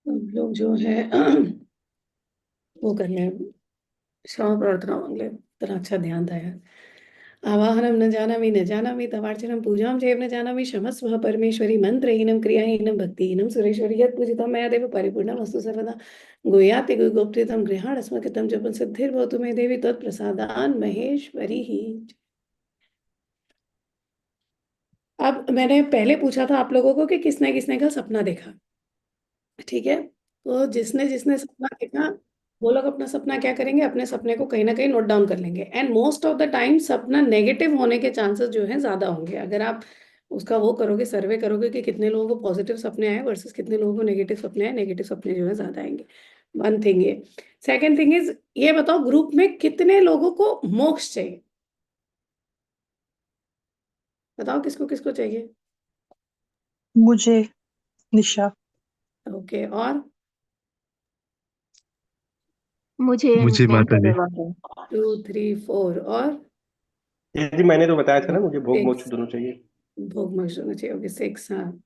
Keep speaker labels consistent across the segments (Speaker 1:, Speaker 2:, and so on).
Speaker 1: हम लोग जो है वो करने श्रम प्रार्थना मांगले इतना अच्छा ध्यान था यार। आवाहनम न जानामि न जानामि तवार्चनम पूजाम चैव न जानामि क्षमस्व परमेश्वरी मंत्रहीनम क्रियाहीनम भक्तिहीनम सुरेश्वरी यत् पूजितं मया देव परिपूर्णम अस्तु सर्वदा गुह्याति गुप्तितं गृहाण स्मकृतं जपं सिद्धिर्भवतु मे देवी त्वत्प्रसादान् महेश्वरी ही। अब मैंने पहले पूछा था आप लोगों को कि किसने किसने का सपना देखा, ठीक है? तो जिसने जिसने सपना देखा वो लोग अपना सपना क्या करेंगे, अपने सपने को कहीं ना कहीं नोट डाउन कर लेंगे। And most of the time सपना नेगेटिव होने के चांसेस जो है ज्यादा होंगे। अगर आप उसका वो करोगे, सर्वे करोगे कि कितने लोगों को पॉजिटिव सपने आए वर्सेस कितने लोगों को नेगेटिव सपने आए, नेगेटिव सपने जो है ज्यादा आएंगे। वन थिंग ये। सेकेंड थिंग इज, ये बताओ ग्रुप में कितने लोगों को मोक्ष चाहिए? बताओ किसको किसको चाहिए?
Speaker 2: मुझे। निशा।
Speaker 1: ओके, और
Speaker 3: मुझे
Speaker 4: मुझे माता जी।
Speaker 1: 2 3 4 और
Speaker 5: ये जी मैंने तो बताया था ना, मुझे भोग मोक्ष
Speaker 1: 6।
Speaker 5: दोनों चाहिए।
Speaker 1: भोग मोक्ष होना चाहिए। ओके 6, हाँ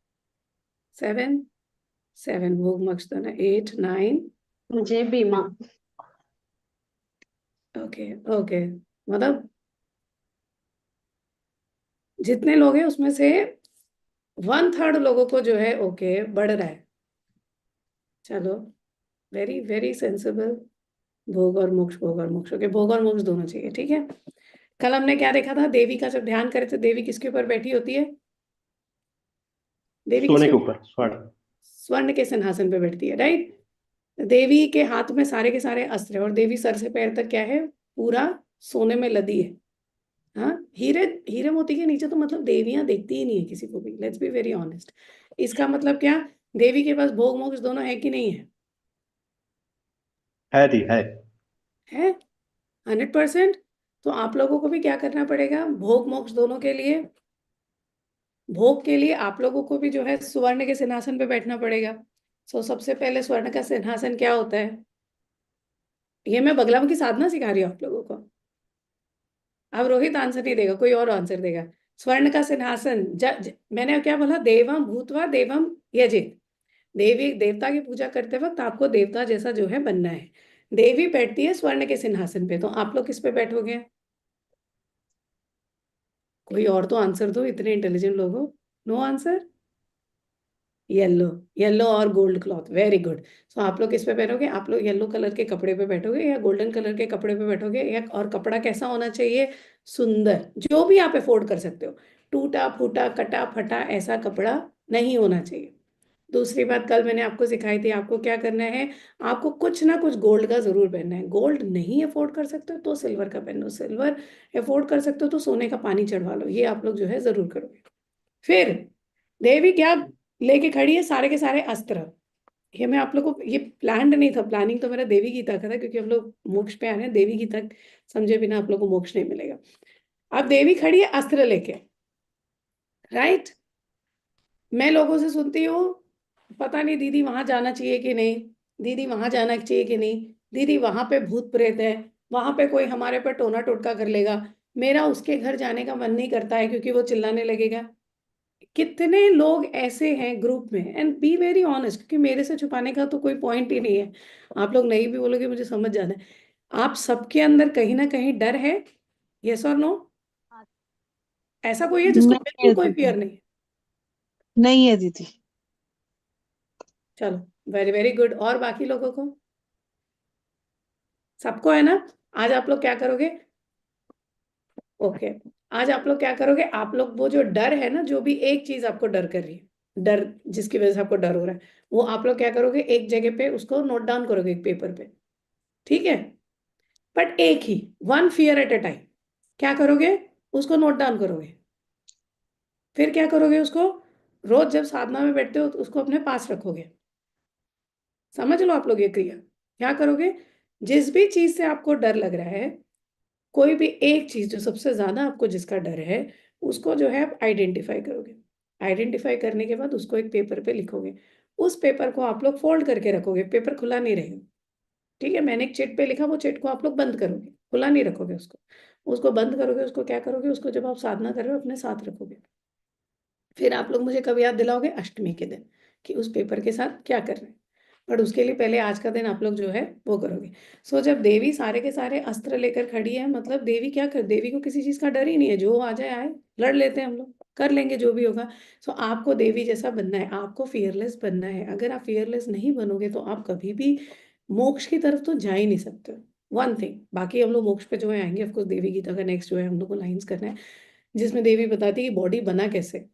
Speaker 1: 7 7 भोग मोक्ष दोनों 8 9।
Speaker 3: मुझे बीमा।
Speaker 1: ओके ओके, मतलब जितने लोग हैं उसमें से 1/3 लोगों को जो है ओके बढ़ रहा है। चलो, वेरी वेरी सेंसिबल। भोग और मोक्ष, भोग और मोक्ष। ओके, भोग और मोक्ष दोनों चाहिए, ठीक है। कल हमने क्या देखा था, देवी का जब ध्यान करे थे, देवी किसके ऊपर बैठी होती है? देवी
Speaker 5: सोने
Speaker 1: किसके
Speaker 5: के
Speaker 1: ऊपर?
Speaker 5: ऊपर स्वर्ण।
Speaker 1: स्वर्ण के सिंहासन पे बैठती है, राइट। देवी के हाथ में सारे के सारे अस्त्र है और देवी सर से पैर तक क्या है, पूरा सोने में लदी है। हाँ, हीरे हीरे मोती के नीचे तो मतलब देवियां देखती ही नहीं है किसी को भी, लेट्स बी वेरी ऑनेस्ट। इसका मतलब क्या, देवी के पास भोग मोक्ष दोनों है कि नहीं है?
Speaker 5: है दी है।
Speaker 1: है 100%। तो आप लोगों को भी क्या करना पड़ेगा, भोग मोक्ष दोनों के लिए, भोग के लिए आप लोगों को भी जो है स्वर्ण के सिंहासन पे बैठना पड़ेगा। सो सबसे पहले स्वर्ण का सिंहासन क्या होता है? ये मैं बगलाम की साधना सिखा रही हूँ आप लोगों को। अब रोहित आंसर नहीं देगा, कोई और आंसर देगा। स्वर्ण का सिंहासन मैंने क्या बोला, देवम भूतवा देवम यजित। देवी देवता की पूजा करते वक्त आपको देवता जैसा जो है बनना है। देवी बैठती है स्वर्ण के सिंहासन पे, तो आप लोग किस पे बैठोगे? कोई और तो आंसर दो, इतने इंटेलिजेंट लोग हो। No answer? येलो। येलो और gold cloth, very good. So आप लोग किस पे बैठोगे? आप लोग येलो कलर के कपड़े पे बैठोगे या गोल्डन कलर के कपड़े पे बैठोगे, या और कपड़ा कैसा होना चाहिए? सुंदर, जो भी आप अफोर्ड कर सकते हो। टूटा फूटा कटा फटा ऐसा कपड़ा नहीं होना चाहिए। दूसरी बात कल मैंने आपको सिखाई थी, आपको क्या करना है, आपको कुछ ना कुछ गोल्ड का जरूर पहनना है। गोल्ड नहीं अफोर्ड कर सकते हो तो सिल्वर का पहनो, सिल्वर अफोर्ड कर सकते हो तो सोने का पानी चढ़वा लो। ये आप लोग जो है जरूर करोगे। फिर देवी क्या लेके खड़ी है, सारे के सारे अस्त्र। ये मैं आप लोग को, ये प्लान्ड नहीं था, प्लानिंग तो मेरा देवी गीता का था, क्योंकि हम लोग मोक्ष पे आ रहे हैं। देवी गीता समझे बिना आप लोग को मोक्ष नहीं मिलेगा। अब देवी खड़ी है अस्त्र लेके, राइट। मैं लोगों से सुनती हूँ, पता नहीं दीदी वहां जाना चाहिए कि नहीं, दीदी वहां जाना चाहिए कि नहीं, दीदी वहां पे भूत प्रेत है, वहां पे कोई हमारे पर टोना टोटका कर लेगा, मेरा उसके घर जाने का मन नहीं करता है क्योंकि वो चिल्लाने लगेगा। कितने लोग ऐसे हैं ग्रुप में? एंड बी वेरी ऑनेस्ट, क्योंकि मेरे से छुपाने का तो कोई पॉइंट ही नहीं है। आप लोग नहीं भी बोलोगे मुझे समझ जाना है। आप सबके अंदर कहीं ना कहीं डर है, यस और नो? ऐसा कोई है जिसको
Speaker 2: नहीं
Speaker 1: बिल्कुल
Speaker 2: है
Speaker 1: कोई
Speaker 2: दीदी।
Speaker 1: फियर नहीं है?
Speaker 2: नहीं है दीदी।
Speaker 1: चलो, वेरी वेरी गुड। और बाकी लोगों को? सबको है ना? आज आप लोग क्या करोगे? ओके, आज आप लोग क्या करोगे, आप लोग वो जो डर है ना, जो भी एक चीज आपको डर कर रही है, डर जिसकी वजह से आपको डर हो रहा है, वो आप लोग क्या करोगे, एक जगह पे उसको नोट डाउन करोगे एक पेपर पे, ठीक है? बट एक ही, one fear at a time. क्या करोगे? उसको नोट डाउन करोगे। फिर क्या करोगे उसको, रोज जब साधना में बैठते हो तो उसको अपने पास रखोगे। समझ लो आप लोग ये क्रिया। क्या करोगे, जिस भी चीज से आपको डर लग रहा है, कोई भी एक चीज जो सबसे ज्यादा आपको जिसका डर है, उसको जो है आप आइडेंटिफाई करोगे। आइडेंटिफाई करने के बाद उसको एक पेपर पे लिखोगे। उस पेपर को आप लोग फोल्ड करके रखोगे, पेपर खुला नहीं रहेगा, ठीक है? मैंने एक चिट पे लिखा, वो चिट को आप लोग बंद करोगे, खुला नहीं रखोगे उसको। उसको बंद करोगे, उसको क्या करोगे, उसको जब आप साधना कर रहे हो अपने साथ रखोगे। फिर आप लोग मुझे कब याद दिलाओगे? अष्टमी के दिन, कि उस पेपर के साथ क्या कर रहे हैं। पर उसके लिए पहले आज का दिन आप लोग जो है वो करोगे। सो जब देवी सारे के सारे अस्त्र लेकर खड़ी है, मतलब देवी क्या कर, देवी को किसी चीज का डर ही नहीं है, जो आ जाए आए, लड़ लेते हैं हम लोग, कर लेंगे जो भी होगा। सो आपको देवी जैसा बनना है, आपको फियरलेस बनना है। अगर आप फियरलेस नहीं बनोगे तो आप कभी भी मोक्ष की तरफ तो जा ही नहीं सकते। वन थिंग, बाकी हम लोग मोक्ष पे जो है आएंगे, ऑफकोर्स देवी गीता का नेक्स्ट जो है हम लोग को लाइंस करना है, जिसमें देवी बताती है कि बॉडी बना कैसे।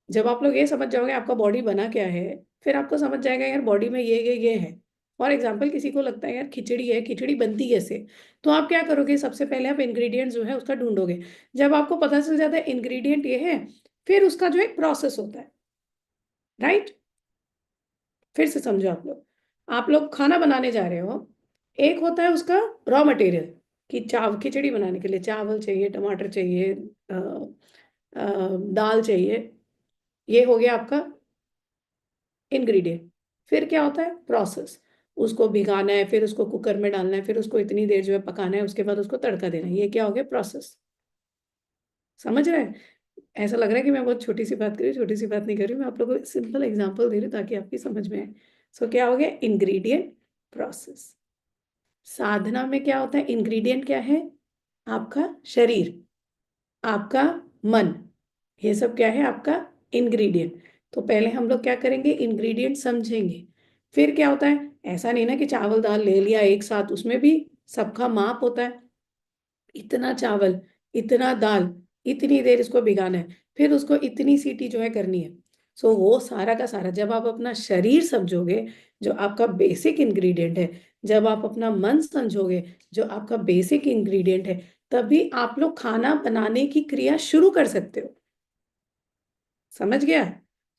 Speaker 1: जब आप लोग ये समझ जाओगे आपका बॉडी बना क्या है, फिर आपको समझ जाएगा यार बॉडी में ये है। फॉर एग्जाम्पल किसी को लगता है यार खिचड़ी है, खिचड़ी बनती कैसे, तो आप क्या करोगे, सबसे पहले आप इंग्रेडिएंट्स जो है उसका ढूंढोगे। जब आपको पता चल जाता है इंग्रेडिएंट ये है, फिर उसका जो एक प्रोसेस होता है, राइट। फिर से समझो, आप लोग खाना बनाने जा रहे हो, एक होता है उसका रॉ मटेरियल, कि खिचड़ी बनाने के लिए चावल चाहिए, टमाटर चाहिए, दाल चाहिए, ये हो गया आपका इंग्रेडिएंट। फिर क्या होता है प्रोसेस, उसको भिगाना है, फिर उसको कुकर में डालना है, फिर उसको इतनी देर जो है पकाना है, उसके बाद उसको तड़का देना है, ये क्या हो गया प्रोसेस। समझ रहे हैं? ऐसा लग रहा है कि मैं बहुत छोटी सी बात कर रही हूँ, छोटी सी बात नहीं कर रही हूँ, मैं आप लोगों को सिंपल एग्जांपल दे रही हूँ ताकि आपकी समझ में आए। सो क्या हो गया इंग्रेडिएंट, प्रोसेस। साधना में क्या होता है, इंग्रेडिएंट क्या है, आपका शरीर, आपका मन, ये सब क्या है आपका इंग्रेडिएंट। तो पहले हम लोग क्या करेंगे, इंग्रेडिएंट समझेंगे। फिर क्या होता है, ऐसा नहीं ना कि चावल दाल ले लिया एक साथ, उसमें भी सबका माप होता है, इतना चावल, इतना दाल, इतनी देर इसको भिगाना है, फिर उसको इतनी सीटी जो है करनी है। सो वो सारा का सारा जब आप अपना शरीर समझोगे, जो आपका बेसिक इंग्रेडिएंट है, जब आप अपना मन समझोगे, जो आपका बेसिक इंग्रेडिएंट है, तभी आप लोग खाना बनाने की क्रिया शुरू कर सकते हो। समझ गया?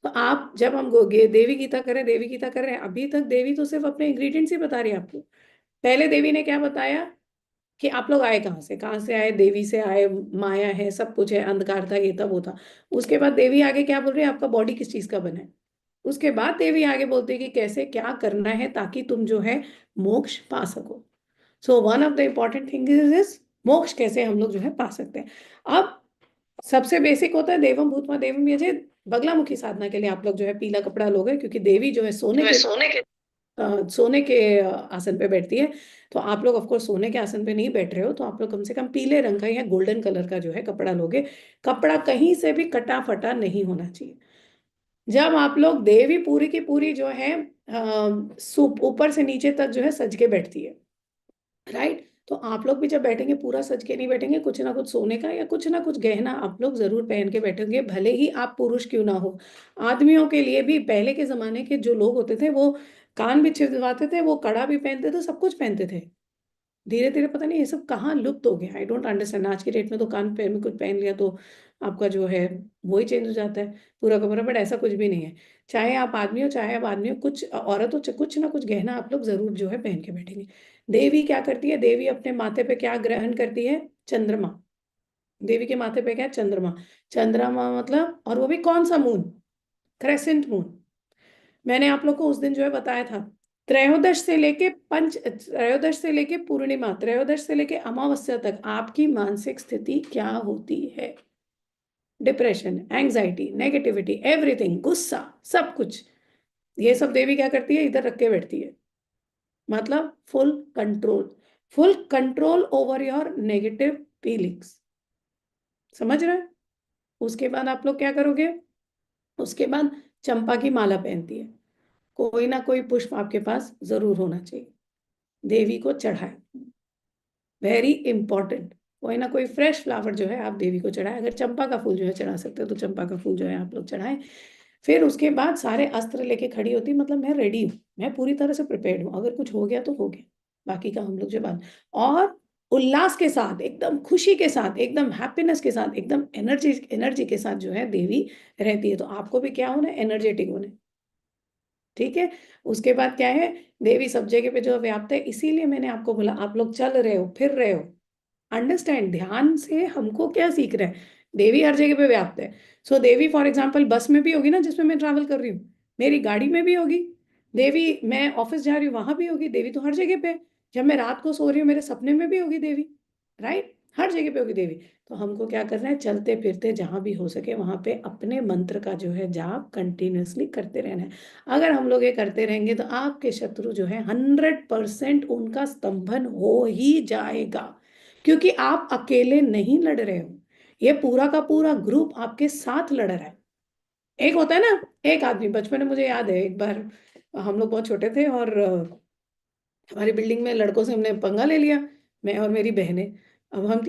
Speaker 1: तो आप जब हम देवी गीता करें, देवी गीता कर रहे हैं, अभी तक देवी तो सिर्फ अपने इंग्रेडिएंट्स ही बता रही है आपको। पहले देवी ने क्या बताया कि आप लोग आए कहाँ से आए, देवी से आए, माया है, सब कुछ है, अंधकार था, ये तब वो था। उसके बाद देवी आगे क्या बोल रही है, आपका बॉडी किस चीज का बना है। उसके बाद देवी आगे बोलती है कि कैसे क्या करना है ताकि तुम जो है मोक्ष पा सको। So one of the important thing is मोक्ष कैसे हम लोग जो है पा सकते हैं। अब सबसे बेसिक होता है देवम भूतवा देवम यजे, बगलामुखी साधना के लिए आप लोग जो है पीला कपड़ा लोगे, क्योंकि देवी जो है सोने के आसन पे बैठती है। तो आप लोग ऑफकोर्स सोने के आसन पे नहीं बैठ रहे हो, तो आप लोग कम से कम पीले रंग का या गोल्डन कलर का जो है कपड़ा लोगे। कपड़ा कहीं से भी कटा फटा नहीं होना चाहिए। जब आप लोग, देवी पूरी की पूरी जो है सूप ऊपर से नीचे तक जो है सज के बैठती है, राइट। तो आप लोग भी जब बैठेंगे पूरा सज के नहीं बैठेंगे, कुछ ना कुछ सोने का या कुछ ना कुछ गहना आप लोग जरूर पहन के बैठेंगे, भले ही आप पुरुष क्यों ना हो। आदमियों के लिए भी पहले के जमाने के जो लोग होते थे वो कान भी छिदवाते थे, वो कड़ा भी पहनते थे, सब कुछ पहनते थे। धीरे धीरे पता नहीं ये सब कहाँ लुप्त हो गया, आई डोंट अंडरस्टैंड। आज की डेट में तो कान पे में कुछ पहन लिया तो आपका जो है वही चेंज हो जाता है पूरा का पूरा, बट ऐसा कुछ भी नहीं है। चाहे आप आदमी हो चाहे आप आदमी हो, कुछ औरत हो, कुछ ना कुछ गहना आप लोग जरूर जो है पहन के बैठेंगे। देवी क्या करती है, देवी अपने माथे पे क्या ग्रहण करती है, चंद्रमा। देवी के माथे पे क्या है, चंद्रमा। चंद्रमा मतलब, और वो भी कौन सा मून, क्रेसेंट मून। मैंने आप लोग को उस दिन जो है बताया था, त्रयोदश से लेके पूर्णिमा, त्रयोदश से लेके अमावस्या तक आपकी मानसिक स्थिति क्या होती है, डिप्रेशन, एंजाइटी, नेगेटिविटी, एवरीथिंग, गुस्सा, सब कुछ, ये सब देवी क्या करती है, इधर रख के बैठती है। मतलब full control over your negative feelings. समझ रहे हैं? उसके बाद आप लोग क्या करोगे, उसके बाद चंपा की माला पहनती है, कोई ना कोई पुष्प आपके पास जरूर होना चाहिए, देवी को चढ़ाए, वेरी इंपॉर्टेंट। कोई ना कोई फ्रेश फ्लावर जो है आप देवी को चढ़ाए, अगर चंपा का फूल जो है चढ़ा सकते हो तो चंपा का फूल जो है आप लोग चढ़ाएं। फिर उसके बाद सारे अस्त्र लेके खड़ी होती, मतलब मैं रेडी हूँ, मैं पूरी तरह से प्रिपेयर्ड हूँ, अगर कुछ हो गया तो हो गया, बाकी का हम लोग जो बात। और उल्लास के साथ, एकदम खुशी के साथ, एकदम हैप्पीनेस के साथ, एकदम एनर्जी के साथ जो है देवी रहती है। तो आपको भी क्या होना है, एनर्जेटिक होना है, ठीक है। उसके बाद क्या है, देवी सब जगह पे जो व्याप्त है, इसीलिए मैंने आपको बोला आप लोग चल रहे हो फिर रहे हो, अंडरस्टैंड ध्यान से हमको क्या सीख रहे हैं, देवी हर जगह पे व्याप्त है। सो देवी फॉर एग्जांपल बस में भी होगी ना, जिसमें मैं ट्रैवल कर रही हूँ, मेरी गाड़ी में भी होगी देवी, मैं ऑफिस जा रही हूँ वहां भी होगी देवी, तो हर जगह पे है। जब मैं रात को सो रही हूँ मेरे सपने में भी होगी देवी, राइट। हर जगह पे होगी देवी। तो हमको क्या करना है, चलते फिरते जहां भी हो सके वहां पे अपने मंत्र का जो है जाप कंटिन्यूअसली करते रहना है। अगर हम लोग ये करते रहेंगे तो आपके शत्रु जो है 100% उनका स्तंभन हो ही जाएगा, क्योंकि आप अकेले नहीं लड़ रहे हो, ये पूरा का पूरा ग्रुप आपके साथ लड़ रहा है। एक होता है ना, एक आदमी, बचपन में मुझे याद है एक बार हम लोग बहुत छोटे थे और हमारी बिल्डिंग में लड़कों से हमने पंगा ले लिया, मैं और मेरी बहनें। अब हम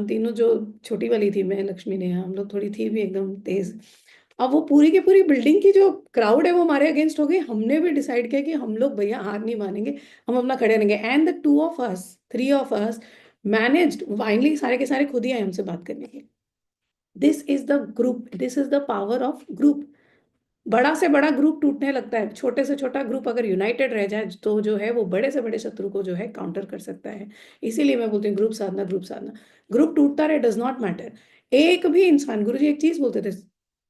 Speaker 1: तीनों जो छोटी वाली थी, मैं, लक्ष्मी, ने, हम लोग थोड़ी थी भी एकदम तेज। अब वो पूरी की पूरी बिल्डिंग की जो क्राउड है वो हमारे अगेंस्ट हो गई। हमने भी डिसाइड किया कि हम लोग भैया हार नहीं मानेंगे, हम अपना खड़े रहेंगे। And the 2 of us 3 of us managed, finally सारे के सारे खुद ही आए हमसे बात करने के लिए। This is the group, this is the power of group. बड़ा से बड़ा ग्रुप टूटने लगता है, छोटे से छोटा ग्रुप अगर यूनाइटेड रह जाए तो जो है वो बड़े से बड़े शत्रु को जो है काउंटर कर सकता है। इसीलिए मैं बोलती हूँ ग्रुप साधना, ग्रुप साधना। ग्रुप टूटता रहे, डज नॉट मैटर। एक भी इंसान, गुरुजी एक चीज बोलते थे,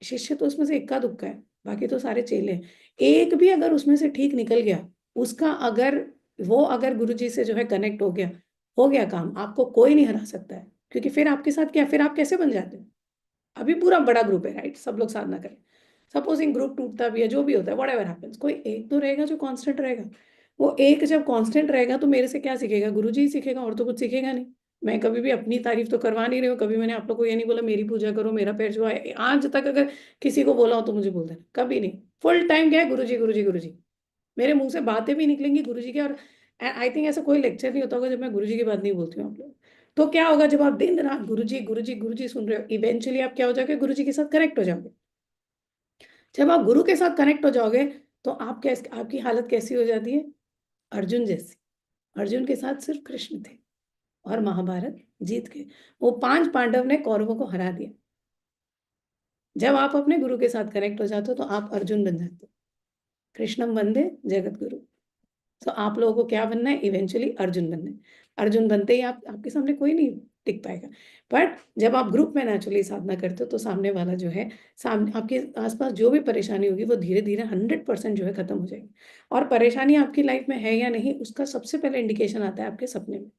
Speaker 1: शिष्य तो उसमें से इक्का दुक्का है, बाकी तो सारे चेले हैं। एक भी अगर उसमें से ठीक निकल गया, उसका अगर वो अगर गुरुजी से जो है कनेक्ट हो गया काम, आपको कोई नहीं हरा सकता है। क्योंकि फिर आपके साथ क्या, फिर आप कैसे बन जाते हैं? अभी पूरा बड़ा ग्रुप है, राइट, सब लोग साधना करें। सपोजिंग ग्रुप टूटता भी है, जो भी होता है, व्हाटएवर हैपेंस, कोई एक तो रहेगा जो कांस्टेंट रहेगा। वो एक जब कांस्टेंट रहेगा तो मेरे से क्या सीखेगा, गुरुजी ही सीखेगा, और तो कुछ सीखेगा नहीं। मैं कभी भी अपनी तारीफ तो करवा नहीं रही हूँ, कभी मैंने आप लोग को ये नहीं बोला मेरी पूजा करो, मेरा पैर छुआए, आज तक अगर किसी को बोला हो तो मुझे बोल देना, कभी नहीं। फुल टाइम क्या है, गुरुजी गुरुजी गुरुजी। मेरे मुंह से बातें भी निकलेंगी गुरुजी के, और आई थिंक ऐसा कोई लेक्चर नहीं होता होगा जब मैं गुरुजी की बात नहीं बोलती हूँ आप लोग। तो क्या होगा, जब आप दिन रात गुरुजी गुरुजी गुरुजी सुन रहे हो, इवेंचुअली आप क्या हो जाओगे, गुरुजी के साथ कनेक्ट हो जाओगे। जब आप गुरु के साथ कनेक्ट हो जाओगे तो आपकी हालत कैसी हो जाती है, अर्जुन जैसी। अर्जुन के साथ सिर्फ कृष्ण थे और महाभारत जीत गए। वो 5 पांडव ने कौरवों को हरा दिया। जब आप अपने गुरु के साथ कनेक्ट हो जाते हो तो आप अर्जुन बन जाते हो। कृष्णम वंदे जगत गुरु। तो आप लोगों को क्या बनना है, इवेंचुअली अर्जुन बनना है। अर्जुन बनते ही आपके सामने कोई नहीं टिक पाएगा। बट जब आप ग्रुप में नेचुरली साधना करते हो तो सामने वाला जो है, सामने आपके आसपास जो भी परेशानी होगी वो धीरे धीरे 100% जो है खत्म हो जाएगी। और परेशानी आपकी लाइफ में है या नहीं, उसका सबसे पहले इंडिकेशन आता है आपके सपने में।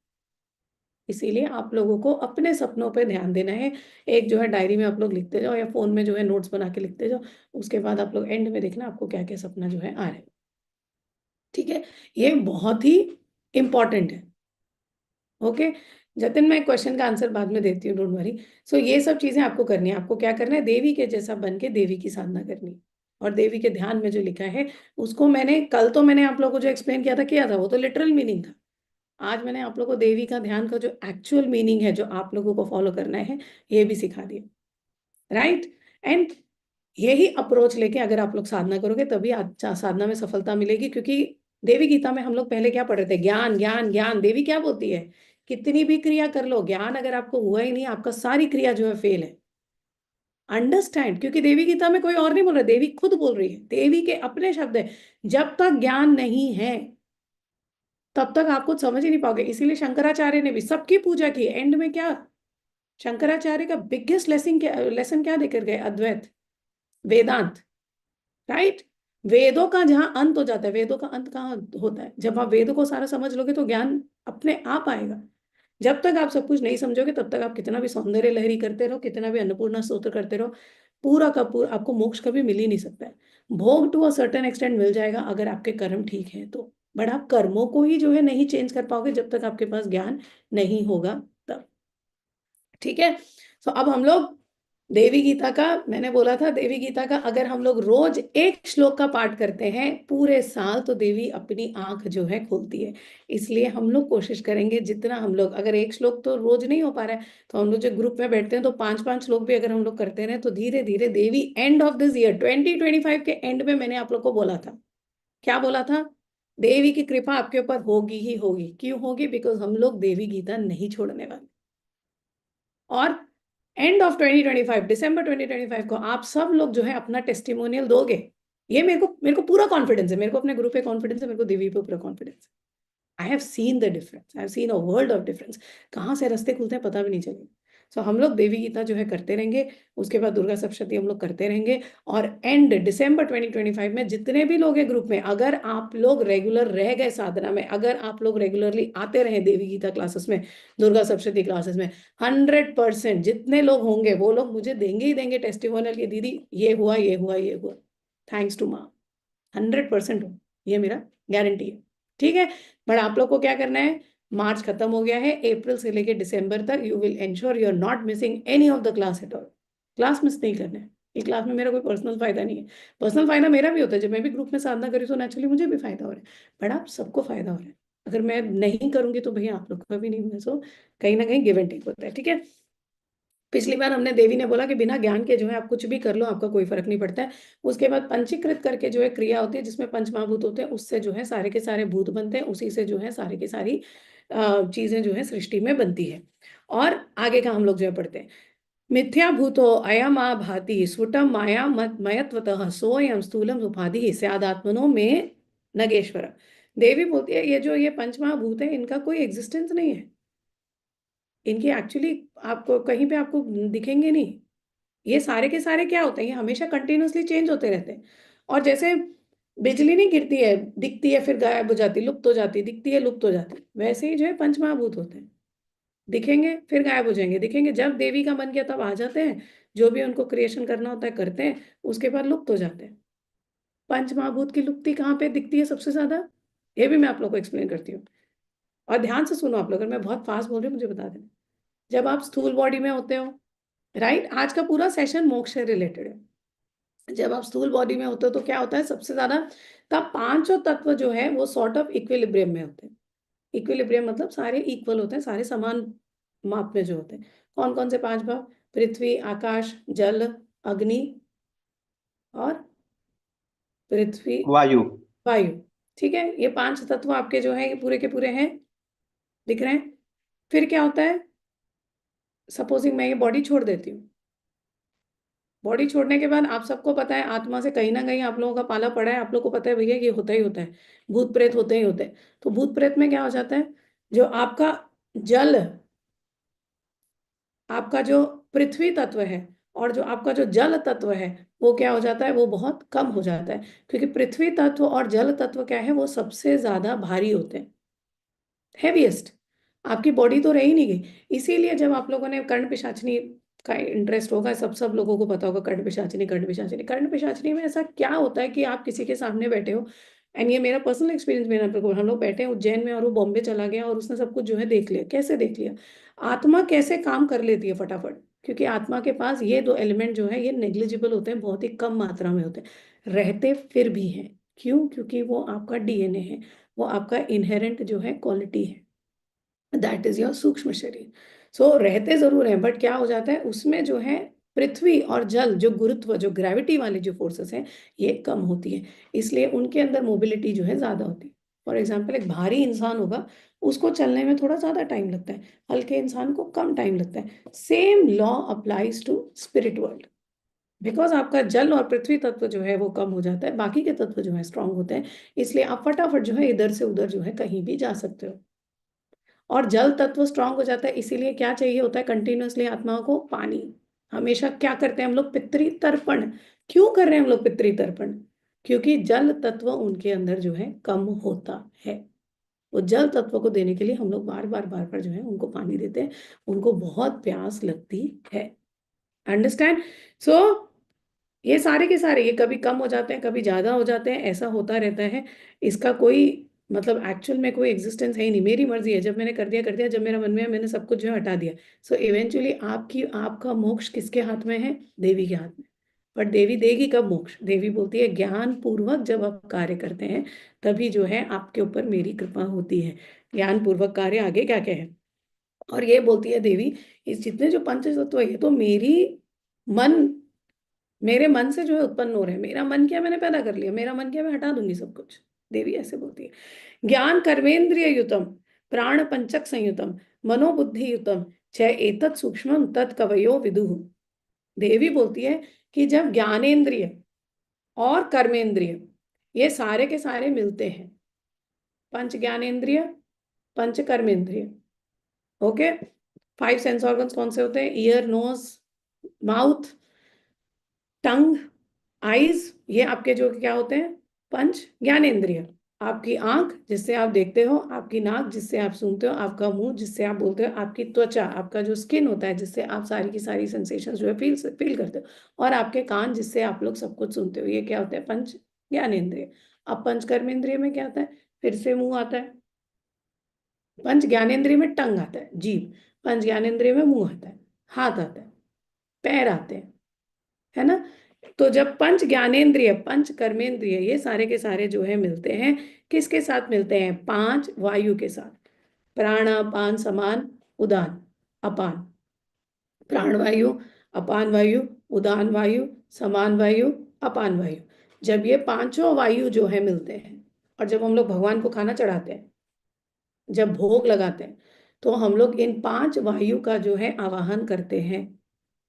Speaker 1: इसीलिए आप लोगों को अपने सपनों पे ध्यान देना है। एक जो है डायरी में आप लोग लिखते जाओ, या फोन में जो है नोट्स बना के लिखते जाओ। उसके बाद आप लोग एंड में देखना आपको क्या क्या सपना जो है आ रहा है। ठीक है, ये बहुत ही इंपॉर्टेंट है। ओके जतिन, मैं क्वेश्चन का आंसर बाद में देती हूँ, डोंट वरी। सो ये सब चीजें आपको करनी है। आपको क्या करना है, देवी के जैसा बन के देवी की साधना करनी है। और देवी के ध्यान में जो लिखा है उसको मैंने कल तो मैंने आप लोगों को जो एक्सप्लेन किया था वो तो लिटरल मीनिंग था। आज मैंने आप लोगों को देवी का ध्यान का जो एक्चुअल मीनिंग है जो आप लोगों को फॉलो करना है ये भी सिखा दिया, राइट। एंड यही अप्रोच लेके अगर आप लोग साधना करोगे तभी अच्छा साधना में सफलता मिलेगी। क्योंकि देवी गीता में हम लोग पहले क्या पढ़ रहे थे, ज्ञान ज्ञान ज्ञान। देवी क्या बोलती है, कितनी भी क्रिया कर लो, ज्ञान अगर आपको हुआ ही नहीं, आपका सारी क्रिया जो है फेल है। अंडरस्टैंड, क्योंकि देवी गीता में कोई और नहीं बोल रहा, देवी खुद बोल रही है, देवी के अपने शब्द है। जब तक ज्ञान नहीं है तब तक आप कुछ समझ ही नहीं पाओगे। इसीलिए शंकराचार्य ने भी सबकी पूजा की, एंड में क्या, शंकराचार्य का बिगेस्ट लेसन क्या देकर गए, अद्वैत वेदांत, राइट। वेदों का जहां अंत हो जाता है, वेदों का अंत कहाँ होता है, जब आप वेदों को सारा समझ लोगे तो ज्ञान अपने आप आएगा। जब तक आप सब कुछ नहीं समझोगे तब तक आप कितना भी सौंदर्य लहरी करते रहो, कितना भी अन्नपूर्णा स्तोत्र करते रहो, पूरा का पूरा आपको मोक्ष कभी मिल ही नहीं सकता है। भोग टू अ सर्टेन एक्सटेंट मिल जाएगा अगर आपके कर्म ठीक है तो, बट आप कर्मों को ही जो है नहीं चेंज कर पाओगे जब तक आपके पास ज्ञान नहीं होगा तब। ठीक है, तो अब हम लोग देवी गीता का, मैंने बोला था देवी गीता का अगर हम लोग रोज एक श्लोक का पाठ करते हैं पूरे साल तो देवी अपनी आंख जो है खोलती है। इसलिए हम लोग कोशिश करेंगे जितना हम लोग, अगर एक श्लोक तो रोज नहीं हो पा रहा है तो हम लोग जो ग्रुप में बैठते हैं तो 5-5 श्लोक भी अगर हम लोग करते रहे तो धीरे धीरे देवी एंड ऑफ दिस ईयर 2025 के एंड में, मैंने आप लोग को बोला था, क्या बोला था, देवी की कृपा आपके ऊपर होगी ही होगी। क्यों होगी, बिकॉज हम लोग देवी गीता नहीं छोड़ने वाले। और एंड ऑफ 2025, दिसंबर 2025 को आप सब लोग जो है अपना टेस्टिमोनियल दोगे। ये मेरे को पूरा कॉन्फिडेंस है, मेरे को अपने ग्रुप पे कॉन्फिडेंस है, मेरे को देवी पे पूरा कॉन्फिडेंस है। I have seen the difference, I have seen a world of difference. कहाँ से रास्ते खुलते हैं पता भी नहीं चलेगा। सो हम लोग देवी गीता जो है करते रहेंगे, उसके बाद दुर्गा सप्तशती हम लोग करते रहेंगे, और एंड दिसंबर 2025 में जितने भी लोग हैं ग्रुप में, अगर आप लोग रेगुलर रह गए साधना में, अगर आप लोग रेगुलरली आते रहे देवी गीता क्लासेस में, दुर्गा सप्तशती क्लासेस में, 100% जितने लोग होंगे वो लोग मुझे देंगे ही देंगे टेस्टिमोनियल कि दीदी ये हुआ, ये हुआ, ये हुआ, थैंक्स टू माँ। 100% हो, ये मेरा गारंटी है। ठीक है, बट आप लोग को क्या करना है, मार्च खत्म हो गया है, अप्रैल से लेके दिसंबर तक you will ensure you are not missing any of the class at all. Class miss नहीं करना है। इस क्लास में मेरा कोई पर्सनल फायदा नहीं है। पर्सनल फायदा मेरा भी होता है, जब मैं भी ग्रुप में साधना करी तो नेचुरली मुझे भी फायदा हो रहा है, बट आप सबको फायदा हो रहा है। अगर मैं नहीं करूंगी तो भैया आप लोग का भी नहीं होगा। सो कहीं ना कहीं गिव एंड टेक होता है। ठीक है, पिछली बार हमने देवी ने बोला कि बिना ज्ञान के जो है आप कुछ भी कर लो, आपका कोई फर्क नहीं पड़ता है। उसके बाद पंचीकृत करके जो है क्रिया होती है, जिसमें पंच महाभूत होते हैं, उससे जो है सारे के सारे भूत बनते हैं, उसी से जो है सारी की सारी चीजें जो है सृष्टि में बनती है। और आगे का हम लोग जो है पढ़ते हैं, मिथ्या भूतो अयम आ भाति स्फुटम माया मयत्वतः सोयम स्थूलम उपाधि स्यादात्मनो में नगेश्वर। देवी बोलती है ये जो ये पंच महाभूत है, इनका कोई एग्जिस्टेंस नहीं है, इनकी एक्चुअली आपको कहीं पे आपको दिखेंगे नहीं। ये सारे के सारे क्या होते हैं, ये हमेशा कंटिन्यूअसली चेंज होते रहते हैं। और जैसे बिजली नहीं गिरती है, दिखती है फिर गायब हो जाती, लुप्त हो जाती, दिखती है लुप्त हो जाती, वैसे ही जो है पंच महाभूत होते हैं, दिखेंगे फिर गायब हो जाएंगे, दिखेंगे जब देवी का मन किया तब आ जाते हैं, जो भी उनको क्रिएशन करना होता है करते हैं, उसके बाद लुप्त हो जाते हैं। पंच महाभूत की लुप्ति कहाँ पे दिखती है सबसे ज्यादा, ये भी मैं आप लोग को एक्सप्लेन करती हूँ। और ध्यान से सुनो आप लोग, अगर मैं बहुत फास्ट बोल रही हूँ मुझे बता देना। जब आप स्थूल बॉडी में होते हो, राइट, आज का पूरा सेशन मोक्ष से रिलेटेड है। जब आप स्थूल बॉडी में होते हो तो क्या होता है सबसे ज्यादा, तब पांचों तत्व जो है वो सॉर्ट ऑफ इक्विलिब्रियम में होते हैं। इक्विलिब्रियम मतलब सारे इक्वल होते हैं, सारे समान माप में जो होते हैं। कौन कौन से पांच भाव, पृथ्वी, आकाश, जल, अग्नि और पृथ्वी,
Speaker 5: वायु।
Speaker 1: वायु। ठीक है, ये पांच तत्व आपके जो है ये पूरे के पूरे हैं, दिख रहे हैं। फिर क्या होता है, सपोजिंग मैं ये बॉडी छोड़ देती हूँ, बॉडी छोड़ने के बाद आप सबको पता है आत्मा से कहीं ना कहीं आप लोगों का पाला पड़ा है, आप लोगों को पता है भैया ये होता ही होता है, भूत प्रेत होते ही होते हैं। तो भूत प्रेत में क्या हो जाता है, जो आपका जल, आपका जो पृथ्वी तत्व है और जो आपका जो जल तत्व है, वो क्या हो जाता है, वो बहुत कम हो जाता है। क्योंकि पृथ्वी तत्व और जल तत्व क्या है, वो सबसे ज्यादा भारी होते हैं, हैवीएस्ट। आपकी बॉडी तो रह ही नहीं गई। इसीलिए जब आप लोगों ने कर्ण पिशाचनी का इंटरेस्ट होगा, सब सब लोगों को पता होगा कर्ण पिशाचनी, कर्ण पिशाचनी। कर्ण पिशाचनी में ऐसा क्या होता है कि आप किसी के सामने बैठे हो, एंड ये मेरा पर्सनल एक्सपीरियंस, मेरा बिल्कुल, हम लोग बैठे हैं उज्जैन में और वो बॉम्बे चला गया और उसने सब कुछ जो है देख लिया। कैसे देख लिया, आत्मा कैसे काम कर लेती है फटाफट, क्योंकि आत्मा के पास ये दो एलिमेंट जो है ये नेग्लिजिबल होते हैं, बहुत ही कम मात्रा में होते हैं, रहते फिर भी हैं। क्यों, क्योंकि वो आपका डीएनए है, वो आपका इनहेरेंट जो है क्वालिटी है, दैट इज योर सूक्ष्म शरीर। सो रहते जरूर हैं, बट क्या हो जाता है उसमें जो है पृथ्वी और जल, जो गुरुत्व, जो ग्रेविटी वाली जो फोर्सेस हैं, ये कम होती है, इसलिए उनके अंदर मोबिलिटी जो है ज्यादा होती है। फॉर एग्जाम्पल एक भारी इंसान होगा, उसको चलने में थोड़ा ज्यादा टाइम लगता है, हल्के इंसान को कम टाइम लगता है। Same law applies to spirit world, because आपका जल और पृथ्वी तत्व जो है वो कम हो जाता है, बाकी के तत्व जो है स्ट्रांग होते हैं, इसलिए आप फटाफट जो है इधर से उधर जो है कहीं भी जा सकते हो। और जल तत्व स्ट्रांग हो जाता है, इसीलिए क्या चाहिए होता है कंटिन्यूअसली आत्माओं को, पानी। हमेशा क्या करते हैं हम लोग, पितृ तर्पण। क्यों कर रहे हैं हम लोग पितृ तर्पण, क्योंकि जल तत्व उनके अंदर जो है कम होता है। वो जल तत्व को देने के लिए हम लोग बार बार बार बार जो है उनको पानी देते हैं, उनको बहुत प्यास लगती है। अंडरस्टैंड। सो ये सारे के सारे, ये कभी कम हो जाते हैं, कभी ज्यादा हो जाते हैं, ऐसा होता रहता है। इसका कोई मतलब एक्चुअल में कोई एग्जिस्टेंस है ही नहीं, मेरी मर्जी है, जब मैंने कर दिया कर दिया, जब मेरा मन में है मैंने सब कुछ जो है हटा दिया। सो इवेंचुअली आपकी, आपका मोक्ष किसके हाथ में है, देवी के हाथ में। पर देवी देगी कब मोक्ष, देवी बोलती है ज्ञान पूर्वक जब आप कार्य करते हैं तभी जो है आपके ऊपर मेरी कृपा होती है। ज्ञान पूर्वक कार्य, आगे क्या क्या है। और ये बोलती है देवी, इस जितने जो पंच तत्व है ये तो मेरी मन, मेरे मन से जो है उत्पन्न हो रहे हैं, मेरा मन क्या मैंने पैदा कर लिया, मेरा मन क्या मैं हटा दूंगी सब कुछ। देवी ऐसे बोलती है। ज्ञान कर्मेंद्रिय युतम प्राण पंचक संयुतम मनोबुद्धि युतम छ एतत् सूक्ष्मम तत् कवयो विदुः। देवी बोलती है कि जब ज्ञानेन्द्रिय और कर्मेंद्रिय ये सारे के सारे मिलते हैं, पंच ज्ञानेन्द्रिय, पंच कर्मेंद्रिय, ओके, 5 सेंस ऑर्गन्स कौन से होते हैं? ईयर, नोज, माउथ, टंग, आईज, ये आपके जो क्या होते हैं? पंच ज्ञानेंद्रिय। आपकी आंख जिससे आप देखते हो, आपकी नाक जिससे आप सूंघते हो, आपका मुंह जिससे आप बोलते हो, आपकी त्वचा, आपका जो स्किन होता है जिससे आप सारी की सारी सेंसेशंस जो है फील करते हो, और आपके कान जिससे आप लोग सब कुछ सुनते हो। ये क्या होता है? पंच ज्ञानेंद्रिय। अब पंच कर्मेंद्रिय में क्या आता है? फिर से मुंह आता है। पंच ज्ञानेंद्रिय में टंग आता है, जीभ। पंच ज्ञानेंद्रिय में मुंह आता है, हाथ आता है, पैर आते हैं, है ना? तो जब पंच ज्ञानेंद्रिय, पंच कर्मेंद्रिय, ये सारे के सारे जो है मिलते हैं, किसके साथ मिलते हैं? 5 वायु के साथ। प्राण, अपान, समान, उदान, अपान। प्राण वायु, अपान वायु, उदान वायु, समान वायु, अपान वायु। जब ये पांचों वायु जो है मिलते हैं, और जब हम लोग भगवान को खाना चढ़ाते हैं, जब भोग लगाते हैं, तो हम लोग इन 5 वायु का जो है आवाहन करते हैं।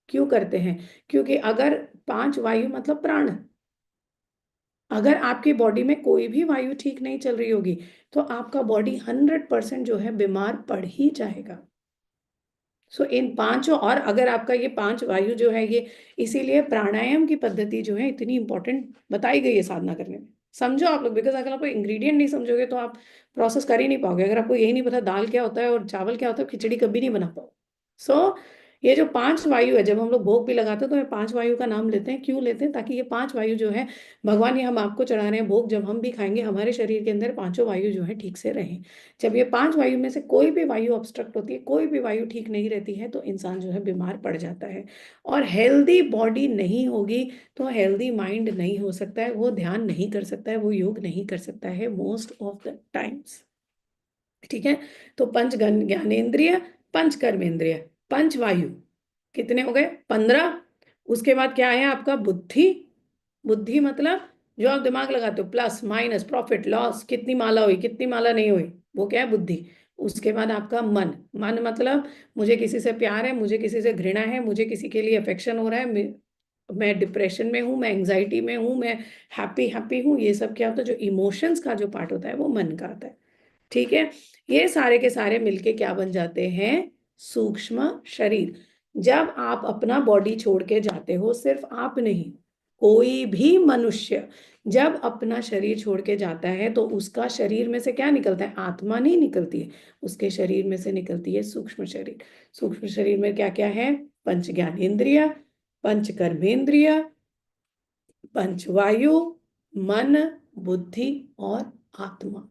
Speaker 1: क्यों करते हैं? क्योंकि अगर 5 वायु मतलब प्राण, अगर आपकी बॉडी में कोई भी वायु ठीक नहीं चल रही होगी, तो आपका बॉडी 100% जो है बीमार पड़ ही जाएगा। सो इन पांचों, और अगर आपका ये 5 वायु जो है ये, इसीलिए प्राणायाम की पद्धति जो है इतनी इंपॉर्टेंट बताई गई है साधना करने में। समझो आप लोग, बिकॉज अगर आप इंग्रेडिएंट नहीं समझोगे तो आप प्रोसेस कर ही नहीं पाओगे। अगर आपको यही नहीं पता दाल क्या होता है और चावल क्या होता है, खिचड़ी कभी नहीं बना पाओ। सो ये जो 5 वायु है, जब हम लोग भोग भी लगाते हैं तो ये 5 वायु का नाम लेते हैं। क्यों लेते हैं? ताकि ये 5 वायु जो है भगवान, ये हम आपको चढ़ा रहे हैं भोग, जब हम भी खाएंगे हमारे शरीर के अंदर पांचों वायु जो है ठीक से रहें। जब ये 5 वायु में से कोई भी वायु ऑब्स्ट्रक्ट होती है, कोई भी वायु ठीक नहीं रहती है, तो इंसान जो है बीमार पड़ जाता है। और हेल्दी बॉडी नहीं होगी तो हेल्दी माइंड नहीं हो सकता है, वो ध्यान नहीं कर सकता है, वो योग नहीं कर सकता है मोस्ट ऑफ द टाइम्स। ठीक है? तो पंच ज्ञानेंद्रिय, पंच कर्मेंद्रिय, पंच वायु कितने हो गए? 15। उसके बाद क्या है आपका? बुद्धि। बुद्धि मतलब जो आप दिमाग लगाते हो, प्लस माइनस, प्रॉफिट लॉस, कितनी माला हुई, कितनी माला नहीं हुई, वो क्या है? बुद्धि। उसके बाद आपका मन। मन मतलब मुझे किसी से प्यार है, मुझे किसी से घृणा है, मुझे किसी के लिए अफेक्शन हो रहा है, मैं डिप्रेशन में हूँ, मैं एंग्जाइटी में हूँ, मैं हैप्पी हैप्पी हूँ, ये सब क्या होता है? जो इमोशंस का जो पार्ट होता है वो मन का आता है। ठीक है? ये सारे के सारे मिलके क्या बन जाते हैं? सूक्ष्म शरीर। जब आप अपना बॉडी छोड़ के जाते हो, सिर्फ आप नहीं, कोई भी मनुष्य जब अपना शरीर छोड़ के जाता है तो उसका शरीर में से क्या निकलता है? आत्मा नहीं निकलती है, उसके शरीर में से निकलती है सूक्ष्म शरीर। सूक्ष्म शरीर में क्या क्या है? पंच ज्ञानेंद्रिय, पंच कर्मेंद्रिय, पंच वायु, मन, बुद्धि और आत्मा।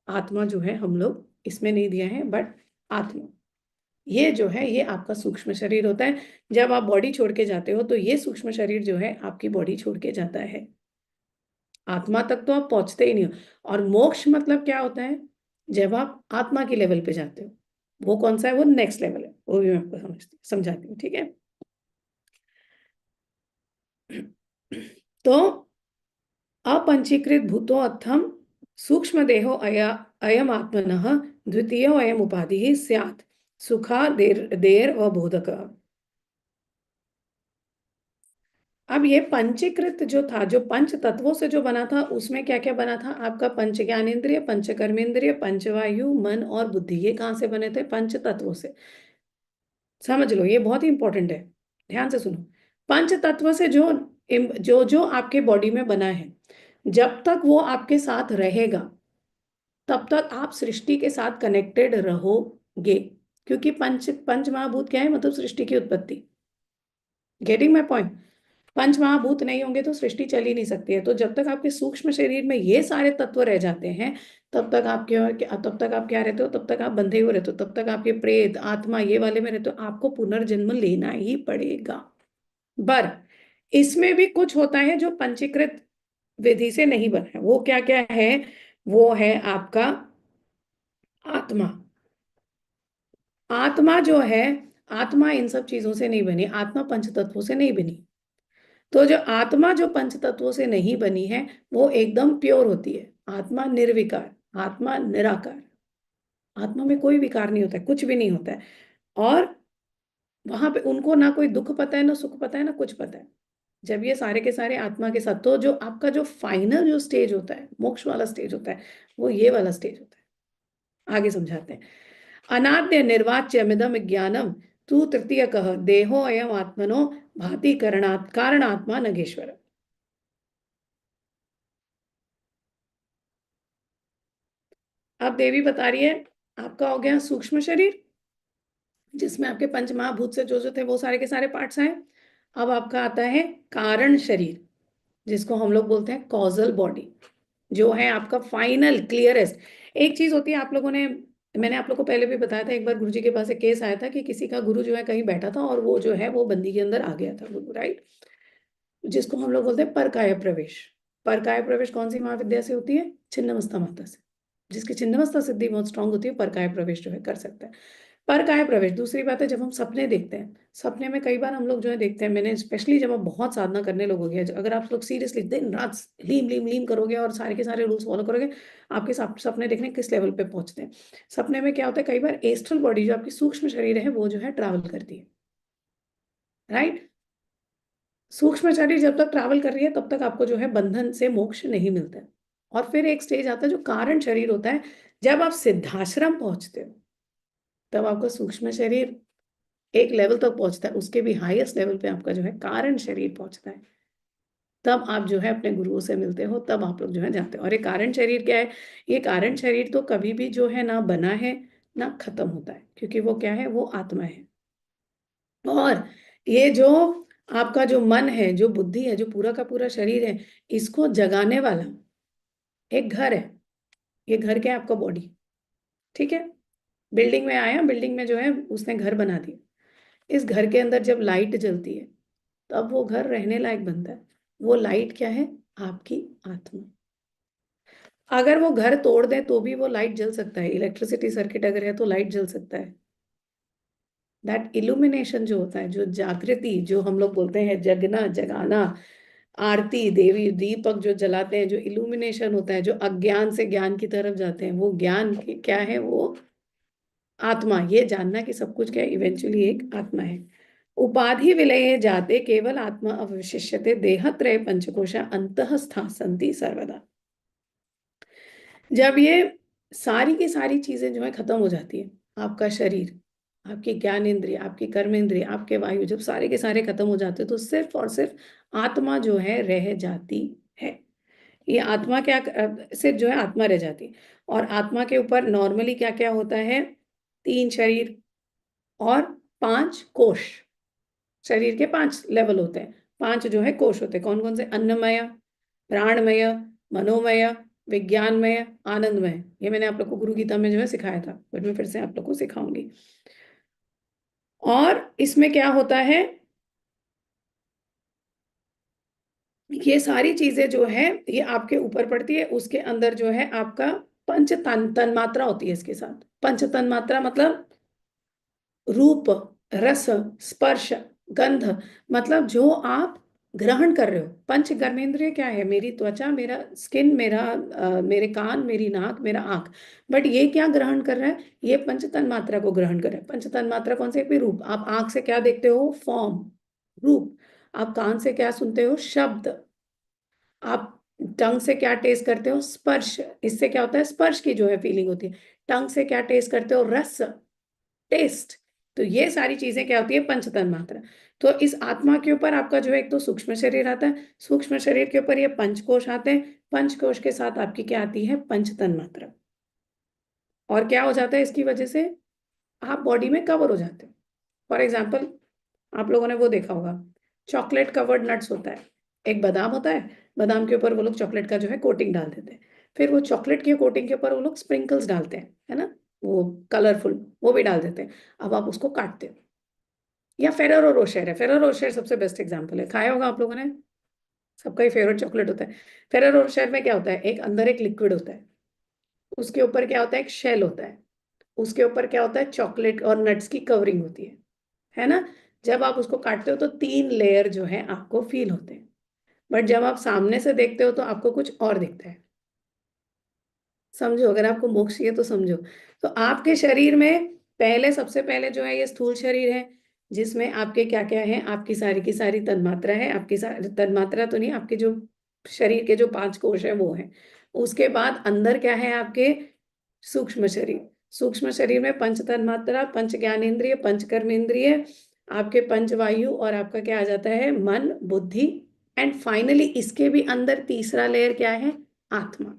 Speaker 1: आत्मा जो है हम लोग इसमें नहीं दिया है, बट आत्मा ये जो है ये आपका सूक्ष्म शरीर होता है। जब आप बॉडी छोड़ के जाते हो तो ये सूक्ष्म शरीर जो है आपकी बॉडी छोड़ के जाता है। आत्मा तक तो आप पहुंचते ही नहीं हो। और मोक्ष मतलब क्या होता है? जब आप आत्मा की लेवल पे जाते हो, वो कौन सा है? वो नेक्स्ट लेवल है, वो भी मैं आपको समझाती हूँ। ठीक है? तो अपंचीकृत भूतो अथम सूक्ष्म देहो अयम आत्मनः द्वितीयो अयम उपाधि स्यात् सुखा देर देर व बोधक। अब ये पंचीकृत जो था, जो पंच तत्वों से जो बना था, उसमें क्या क्या बना था आपका? पंच ज्ञानेंद्रिय, पंच कर्मेंद्रिय, पंचवायु, मन और बुद्धि। ये कहाँ से बने थे? पंच तत्वों से। समझ लो, ये बहुत ही इंपॉर्टेंट है, ध्यान से सुनो। पंच तत्व से जो जो जो आपके बॉडी में बना है, जब तक वो आपके साथ रहेगा तब तक आप सृष्टि के साथ कनेक्टेड रहोगे। क्योंकि पंच पंच महाभूत क्या है? मतलब सृष्टि की उत्पत्ति। Getting my point? पंच महाभूत नहीं होंगे तो सृष्टि चल ही नहीं सकती है। तो जब तक आपके सूक्ष्म शरीर में ये सारे तत्व रह जाते हैं, तब तक आप क्या रहते हो? तब तक आप बंधे हुए रहते हो, तब तक आपके प्रेत आत्मा ये वाले में रहते हो, आपको पुनर्जन्म लेना ही पड़ेगा। पर इसमें भी कुछ होता है जो पंचीकृत विधि से नहीं बना है। वो क्या क्या है? वो है आपका आत्मा। आत्मा जो है, आत्मा इन सब चीजों से नहीं बनी, आत्मा पंच तत्वों से नहीं बनी। तो जो आत्मा जो पंच तत्वों से नहीं बनी है वो एकदम प्योर होती है। आत्मा निर्विकार, आत्मा निराकार। आत्मा में कोई विकार नहीं होता है, कुछ भी नहीं होता है। और वहां पे उनको ना कोई दुख पता है, ना सुख पता है, ना कुछ पता है। जब ये सारे के सारे आत्मा के साथ, तो जो आपका जो फाइनल जो स्टेज होता है, मोक्ष वाला स्टेज होता है, वो ये वाला स्टेज होता है। आगे समझाते हैं। अनाद्य निर्वाच्यमिदं ज्ञानम तु तृतीयकः देहो अयम आत्मनो भाति कारणात्मा नगेश्वर। अब देवी बता रही है आपका हो गया सूक्ष्म शरीर, जिसमें आपके पंच महाभूत से जो थे वो सारे के सारे पार्ट्स आए। अब आपका आता है कारण शरीर, जिसको हम लोग बोलते हैं कॉजल बॉडी, जो है आपका फाइनल क्लियरेस्ट। एक चीज होती है, आप लोगों ने, मैंने आप लोग को पहले भी बताया था, एक बार गुरुजी के पास एक केस आया था कि किसी का गुरु जो है कहीं बैठा था और वो जो है वो बंदी के अंदर आ गया था गुरु, राइट, जिसको हम लोग बोलते हैं परकाय प्रवेश। परकाय प्रवेश कौन सी महाविद्या से होती है? छिन्नमस्ता माता से। जिसकी छिन्नमस्ता सिद्धि बहुत स्ट्रांग होती है, परकाय प्रवेश जो है कर सकता है। परकाय प्रवेश। दूसरी बात है, जब हम सपने देखते हैं, सपने में कई बार हम लोग जो है देखते हैं, मैंने स्पेशली जब आप बहुत साधना करने लोगोगे, अगर आप लोग सीरियसली दिन रात लीम लीम लीम करोगे और सारे के सारे रूल्स फॉलो करोगे, आपके सपने देखने किस लेवल पे पहुंचते हैं। सपने में क्या होता है, कई बार एस्ट्रल बॉडी जो आपकी सूक्ष्म शरीर है वो जो है ट्रैवल करती है, राइट। सूक्ष्म शरीर जब तक ट्रैवल कर रही है तब तक आपको जो है बंधन से मोक्ष नहीं मिलता है। और फिर एक स्टेज आता है जो कारण शरीर होता है, जब आप सिद्धाश्रम पहुंचते हो तब आपका सूक्ष्म शरीर एक लेवल तक पहुंचता है, उसके भी हाईएस्ट लेवल पे आपका जो है कारण शरीर पहुंचता है। तब आप जो है अपने गुरुओं से मिलते हो, तब आप लोग जो है जाते हो। और ये कारण शरीर क्या है? ये कारण शरीर तो कभी भी जो है ना बना है ना खत्म होता है, क्योंकि वो क्या है, वो आत्मा है। और ये जो आपका जो मन है, जो बुद्धि है, जो पूरा का पूरा शरीर है, इसको जगाने वाला एक घर है। ये घर क्या है? आपका बॉडी, ठीक है। बिल्डिंग में आया, बिल्डिंग में जो है उसने घर बना दिया। इस घर के अंदर जब लाइट जलती है तब वो घर रहने लायक बनता है। वो लाइट क्या है? आपकी आत्मा। अगर वो घर तोड़ दे तो भी वो लाइट जल सकता है, इलेक्ट्रिसिटी सर्किट अगर है तो लाइट जल सकता है। दैट इल्यूमिनेशन जो होता है, जो जागृति, जो हम लोग बोलते हैं जगना, जगाना, आरती, देवी दीपक जो जलाते हैं, जो इल्यूमिनेशन होता है, जो अज्ञान से ज्ञान की तरफ जाते हैं, वो ज्ञान क्या है? वो आत्मा। ये जानना कि सब कुछ क्या इवेंचुअली एक आत्मा है। उपाधि विलये जाते केवल आत्मा अवशिष्यते देहत्रय पंचकोशा अंतःस्था संति सर्वदा। जब ये सारी की सारी चीजें जो है खत्म हो जाती है, आपका शरीर, आपकी ज्ञान इंद्रिय, आपकी कर्म इंद्रिय, आपके वायु, जब सारे के सारे खत्म हो जाते हैं तो सिर्फ और सिर्फ आत्मा जो है रह जाती है। ये आत्मा क्या सिर्फ जो है आत्मा रह जाती है। और आत्मा के ऊपर नॉर्मली क्या क्या होता है? 3 शरीर और 5 कोश। शरीर के 5 लेवल होते हैं, 5 जो है कोश होते हैं। कौन कौन से? अन्नमय, प्राणमय, मनोमय, विज्ञानमय, आनंदमय। ये मैंने आप लोग को गुरु गीता में जो है सिखाया था, बट मैं फिर से आप लोग को सिखाऊंगी। और इसमें क्या होता है, ये सारी चीजें जो है ये आपके ऊपर पड़ती है। उसके अंदर जो है आपका पंच तन्मात्रा होती है। इसके साथ पंच तन्मात्रा मतलब रूप, रस, स्पर्श, गंध, मतलब जो आप ग्रहण कर रहे हो। पंच कर्मेंद्रिय क्या है? मेरी त्वचा, मेरा स्किन, मेरे कान, मेरी नाक, मेरा आंख। बट ये क्या ग्रहण कर रहा है? ये पंच तन्मात्रा को ग्रहण कर रहा है। पंच तन्मात्रा कौन से? भी रूप। आप आंख से क्या देखते हो? फॉर्म, रूप। आप कान से क्या सुनते हो? शब्द। आप टंग से क्या टेस्ट करते हो? स्पर्श। इससे क्या होता है? स्पर्श की जो है फीलिंग होती है। टंग से क्या टेस्ट करते हो? रस, टेस्ट। तो ये सारी चीजें क्या होती है? पंच तन्मात्रा। तो इस आत्मा के ऊपर आपका जो है एक तो सूक्ष्म शरीर आता है, सूक्ष्म शरीर के ऊपर ये पंचकोश आते हैं, पंचकोश के साथ आपकी क्या आती है? पंच तन्मात्रा। और क्या हो जाता है इसकी वजह से? आप बॉडी में कवर हो जाते हो। फॉर एग्जाम्पल, आप लोगों ने वो देखा होगा, चॉकलेट कवर्ड नट्स होता है। एक बादाम होता है, बादाम के ऊपर वो लोग चॉकलेट का जो है कोटिंग डाल देते हैं। फिर वो चॉकलेट की कोटिंग के ऊपर वो लोग स्प्रिंकल्स डालते हैं, है ना, वो कलरफुल, वो भी डाल देते हैं। अब आप उसको काटते हो। या फेरेरो रोशर है, फेरेरो रोशर सबसे बेस्ट एग्जांपल है, खाया होगा आप लोगों ने, सबका ही फेवरेट चॉकलेट होता है। फेरेरो रोशर में क्या होता है? एक अंदर एक लिक्विड होता है, उसके ऊपर क्या होता है? एक शेल होता है, उसके ऊपर क्या होता है? चॉकलेट और नट्स की कवरिंग होती है ना। जब आप उसको काटते हो तो 3 लेयर जो है आपको फील होते हैं। बट जब आप सामने से देखते हो तो आपको कुछ और दिखता है। समझो, अगर आपको मोक्ष चाहिए तो समझो। तो आपके शरीर में पहले, सबसे पहले जो है ये स्थूल शरीर है, जिसमें आपके क्या क्या है? आपकी सारी की सारी तन्मात्रा है। आपकी सारी तन्मात्रा तो नहीं, आपके जो शरीर के जो 5 कोश है वो है। उसके बाद अंदर क्या है? आपके सूक्ष्म शरीर। सूक्ष्म शरीर में पंच तन्मात्रा, पंच ज्ञानेंद्रिय, पंच कर्मेंद्रिय, आपके पंच वायु, और आपका क्या आ जाता है, मन, बुद्धि, एंड फाइनली इसके भी अंदर तीसरा लेयर क्या है, आत्मा।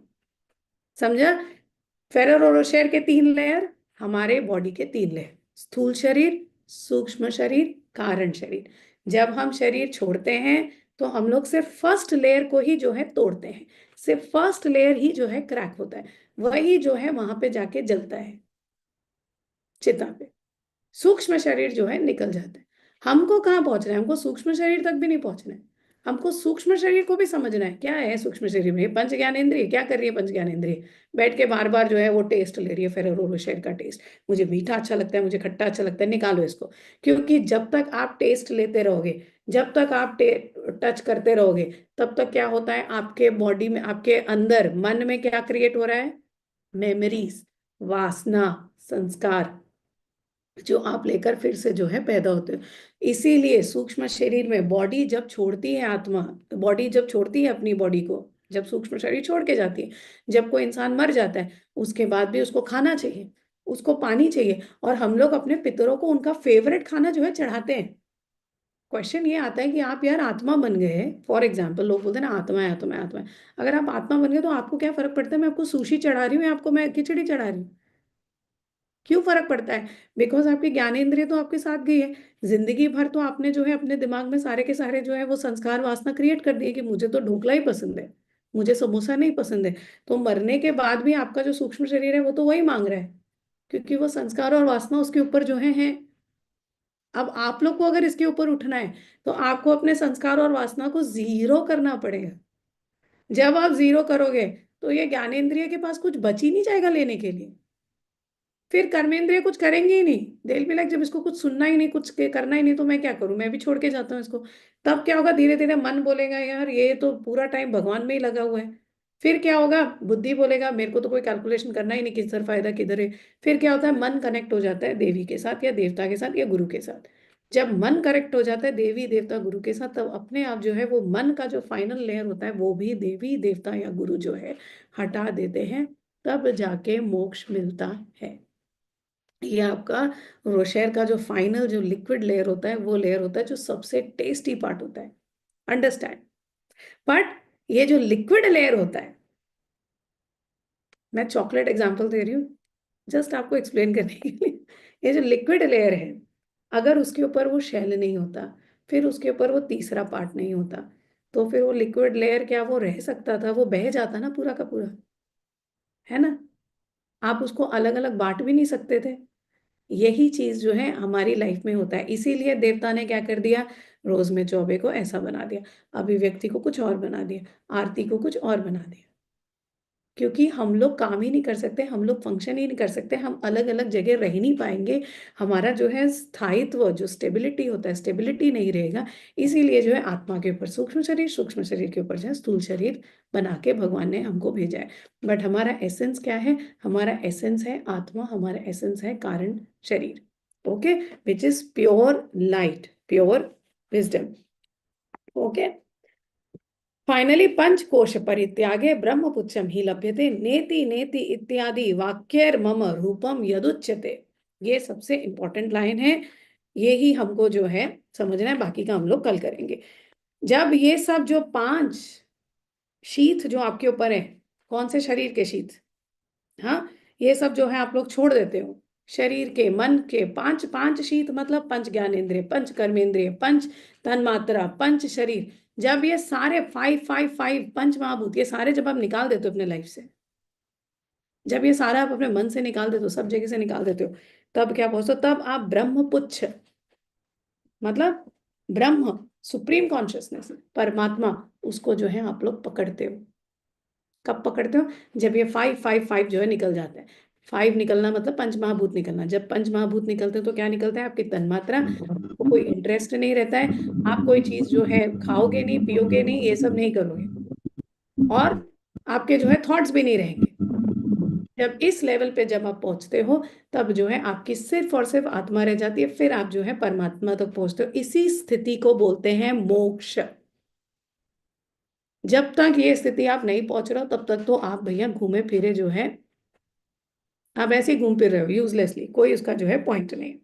Speaker 1: समझा? फेरर और रोशेर के 3 लेयर, हमारे बॉडी के 3 लेयर, स्थूल शरीर, सूक्ष्म शरीर, कारण शरीर। जब हम शरीर छोड़ते हैं तो हम लोग सिर्फ फर्स्ट लेयर को ही जो है तोड़ते हैं, सिर्फ फर्स्ट लेयर ही जो है क्रैक होता है, वही जो है वहां पे जाके जलता है चिता पे। सूक्ष्म शरीर जो है निकल जाता है। हमको कहाँ पहुंचना है, हमको सूक्ष्म शरीर तक भी नहीं पहुंचना है, हमको सूक्ष्म शरीर को भी समझना है क्या है सूक्ष्म शरीर में। पंच ज्ञानेंद्रिय क्या कर रही है, पंच ज्ञानेंद्रिय बैठ के बार बार जो है वो टेस्ट ले रही है, फेरेरो रोशेर का टेस्ट, मुझे मीठा अच्छा लगता है, मुझे खट्टा अच्छा लगता है, निकालो इसको। क्योंकि जब तक आप टेस्ट लेते रहोगे, जब तक आप टच करते रहोगे, तब तक क्या होता है, आपके बॉडी में, आपके अंदर मन में क्या क्रिएट हो रहा है, मेमोरीज, वासना, संस्कार, जो आप लेकर फिर से जो है पैदा होते हो। इसीलिए सूक्ष्म शरीर में बॉडी जब छोड़ती है, आत्मा बॉडी जब छोड़ती है अपनी बॉडी को, जब सूक्ष्म शरीर छोड़ के जाती है, जब कोई इंसान मर जाता है उसके बाद भी उसको खाना चाहिए, उसको पानी चाहिए, और हम लोग अपने पितरों को उनका फेवरेट खाना जो है चढ़ाते हैं। क्वेश्चन ये आता है कि आप यार आत्मा बन गए, फॉर एग्जाम्पल लोग बोलते हैं ना आत्मा है, आत्मा है, आत्मा है। अगर आप आत्मा बन गए तो आपको क्या फर्क पड़ता है मैं आपको सुशी चढ़ा रही हूँ या आपको मैं खिचड़ी चढ़ा रही हूँ? क्यों फर्क पड़ता है? बिकॉज आपकी ज्ञानेंद्रिय तो आपके साथ गई है, जिंदगी भर तो आपने जो है अपने दिमाग में सारे के सारे जो है वो संस्कार वासना क्रिएट कर दिए कि मुझे तो ढोकला ही पसंद है, मुझे समोसा नहीं पसंद है। तो मरने के बाद भी आपका जो सूक्ष्म शरीर है वो तो वही मांग रहा है, क्योंकि वो संस्कार और वासना उसके ऊपर जो है। अब आप लोग को अगर इसके ऊपर उठना है तो आपको अपने संस्कार और वासना को जीरो करना पड़ेगा। जब आप जीरो करोगे तो ये ज्ञानेंद्रिय के पास कुछ बच ही नहीं जाएगा लेने के लिए, फिर कर्मेंद्रिय कुछ करेंगे ही नहीं। दिल भी लग, जब इसको कुछ सुनना ही नहीं, कुछ करना ही नहीं, तो मैं क्या करूं, मैं भी छोड़ के जाता हूँ इसको। तब क्या होगा, धीरे धीरे मन बोलेगा यार ये तो पूरा टाइम भगवान में ही लगा हुआ है। फिर क्या होगा, बुद्धि बोलेगा मेरे को तो कोई कैलकुलेशन करना ही नहीं, किधर फायदा किधर है। फिर क्या होता है, मन कनेक्ट हो जाता है देवी के साथ या देवता के साथ या गुरु के साथ। जब मन करेक्ट हो जाता है देवी देवता गुरु के साथ, तब अपने आप जो है वो मन का जो फाइनल लेयर होता है वो भी देवी देवता या गुरु जो है हटा देते हैं, तब जाके मोक्ष मिलता है। ये आपका रोशेर का जो फाइनल जो लिक्विड लेयर होता है वो लेयर होता है जो सबसे टेस्टी पार्ट होता है, अंडरस्टैंड। बट ये जो लिक्विड लेयर होता है, मैं चॉकलेट एग्जांपल दे रही हूँ जस्ट आपको एक्सप्लेन करने के लिए। ये जो लिक्विड लेयर है, अगर उसके ऊपर वो शेल नहीं होता, फिर उसके ऊपर वो तीसरा पार्ट नहीं होता, तो फिर वो लिक्विड लेयर क्या वो रह सकता था, वो बह जाता ना पूरा का पूरा, है ना। आप उसको अलग अलग बांट भी नहीं सकते थे। यही चीज जो है हमारी लाइफ में होता है, इसीलिए देवता ने क्या कर दिया, रोज में चौबे को ऐसा बना दिया, अभिव्यक्ति को कुछ और बना दिया, आरती को कुछ और बना दिया। क्योंकि हम लोग काम ही नहीं कर सकते, हम लोग फंक्शन ही नहीं कर सकते, हम अलग अलग जगह रह नहीं पाएंगे, हमारा जो है स्थायित्व जो स्टेबिलिटी होता है स्टेबिलिटी नहीं रहेगा। इसीलिए जो है आत्मा के ऊपर सूक्ष्म शरीर, सूक्ष्म शरीर के ऊपर जो है स्थूल शरीर बना के भगवान ने हमको भेजा है। बट हमारा एसेंस क्या है, हमारा एसेंस है आत्मा, हमारा एसेंस है कारण शरीर, okay, which is pure light, pure wisdom, okay. Finally पंचकोश परित्यागे ब्रह्मपुच्छम ही लभ्यते नेति नेति इत्यादि वाक्यर मम रूपम यदुच्यते। ये सबसे इंपॉर्टेंट लाइन है, ये ही हमको जो है समझना है, बाकी का हम लोग कल करेंगे। जब ये सब जो 5 शीत जो आपके ऊपर है, कौन से शरीर के शीत, हाँ, ये सब जो है आप लोग छोड़ देते हो, शरीर के मन के 5 शीत, मतलब पंच ज्ञानेंद्रिय, पंच कर्मेंद्रिय, पंच तन्मात्रा, पंच शरीर, जब ये सारे 5 पंच महाभूत ये सारे जब आप निकाल देते हो अपने लाइफ से, जब ये सारा आप अपने मन से निकाल देते हो, सब जगह से निकाल देते हो, तब क्या पहुंचते हो, तब आप ब्रह्मपुच्छ, मतलब ब्रह्म, सुप्रीम कॉन्शियसनेस, परमात्मा, उसको जो है आप लोग पकड़ते हो। कब पकड़ते हो, जब ये 5 जो है निकल जाता है। 5 निकलना मतलब पंच महाभूत निकलना, जब पंच महाभूत निकलते हैं तो क्या निकलता है, आपकी तन्मात्रा, को कोई इंटरेस्ट नहीं रहता है, आप कोई चीज जो है खाओगे नहीं, पियोगे नहीं, ये सब नहीं करोगे, और आपके जो है थॉट्स भी नहीं रहेंगे। जब इस लेवल पे जब आप पहुंचते हो, तब जो है आपकी सिर्फ और सिर्फ आत्मा रह जाती है, फिर आप जो है परमात्मा तक पहुंचते हो। इसी स्थिति को बोलते हैं मोक्ष। जब तक ये स्थिति आप नहीं पहुंच रहे हो, तब तक तो आप भैया घूमे फिरे जो है आप ऐसे ही घूम फिर रहे हो यूजलेसली, कोई उसका जो है पॉइंट नहीं।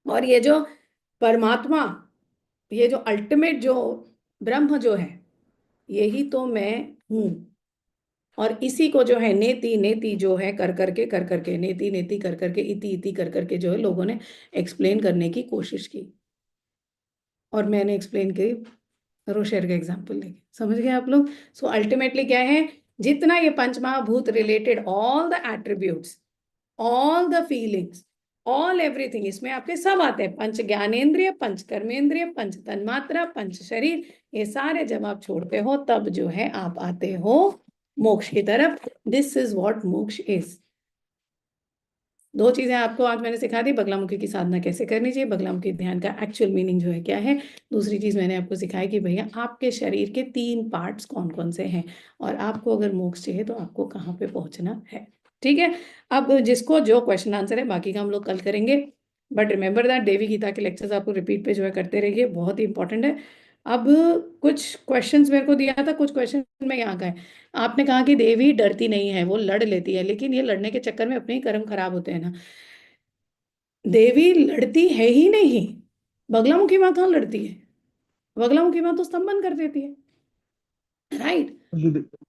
Speaker 1: और ये जो परमात्मा, ये जो अल्टीमेट जो ब्रह्म जो है, यही तो मैं हूं। और इसी को जो है नेति नेति जो है कर करके नेति नेति कर करके इति इति कर करके जो है लोगों ने एक्सप्लेन करने की कोशिश की। और मैंने एक्सप्लेन करी रोशेर का एग्जाम्पल लेके, समझ गए आप लोग। सो अल्टीमेटली क्या है, जितना ये पंचमहाभूत related all the attributes, all the feelings, all everything, इसमें आपके सब आते हैं। पंच ज्ञानेन्द्रिय, पंच कर्मेंद्रिय, पंच तन्मात्रा, पंच शरीर, ये सारे जब आप छोड़ते हो तब जो है आप आते हो मोक्ष की तरफ। दिस इज व्हाट मोक्ष इज। दो चीजें आपको आज मैंने सिखा दी, बगलामुखी की साधना कैसे करनी चाहिए, बगलामुखी ध्यान का एक्चुअल मीनिंग जो है क्या है। दूसरी चीज मैंने आपको सिखाई कि भैया आपके शरीर के 3 पार्ट्स कौन कौन से हैं, और आपको अगर मोक्ष चाहिए तो आपको कहाँ पे पहुंचना है। ठीक है। अब जिसको जो क्वेश्चन आंसर है, बाकी का हम लोग कल करेंगे। बट रिमेंबर दैट देवी गीता के लेक्चर्स आपको रिपीट पे जो है करते रहिए, बहुत ही इंपॉर्टेंट है। अब कुछ क्वेश्चंस मेरे को दिया था, कुछ क्वेश्चन में यहाँ का है। आपने कहा कि देवी डरती नहीं है, वो लड़ लेती है, लेकिन ये लड़ने के चक्कर में अपने ही कर्म खराब होते हैं ना। देवी लड़ती है ही नहीं, बगलामुखी माँ कहाँ लड़ती है? बगलामुखी माँ तो स्तंभन कर देती है, right.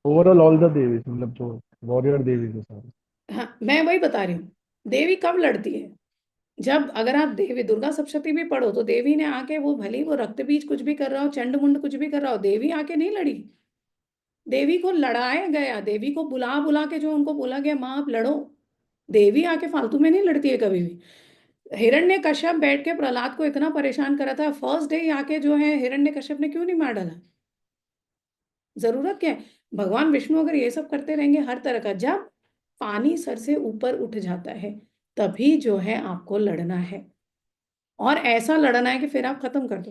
Speaker 4: Overall all the Devi's, मतलब जो वॉरियर देवीज है सारे।
Speaker 1: हाँ, मैं वही बता रही हूँ। देवी कब लड़ती है? जब अगर आप देवी दुर्गा सप्तशती भी पढ़ो तो देवी ने आके, वो भले ही वो रक्त बीज कुछ भी कर रहा हो, चंड मुंड कुछ भी कर रहा हो, देवी आके नहीं लड़ी। देवी को लड़ाया गया, देवी को बुला बुला के जो उनको बोला गया माँ आप लड़ो। देवी आके फालतू में नहीं लड़ती है कभी भी। हिरण्यकश्यप बैठ के प्रहलाद को इतना परेशान करा था, फर्स्ट डे आके जो है हिरण्यकश्यप ने क्यों नहीं मार डाला? जरूरत क्या है? भगवान विष्णु अगर ये सब करते रहेंगे हर तरह का, जब पानी सर से ऊपर उठ जाता है तभी जो है आपको लड़ना है, और ऐसा लड़ना है कि फिर आप खत्म कर दो।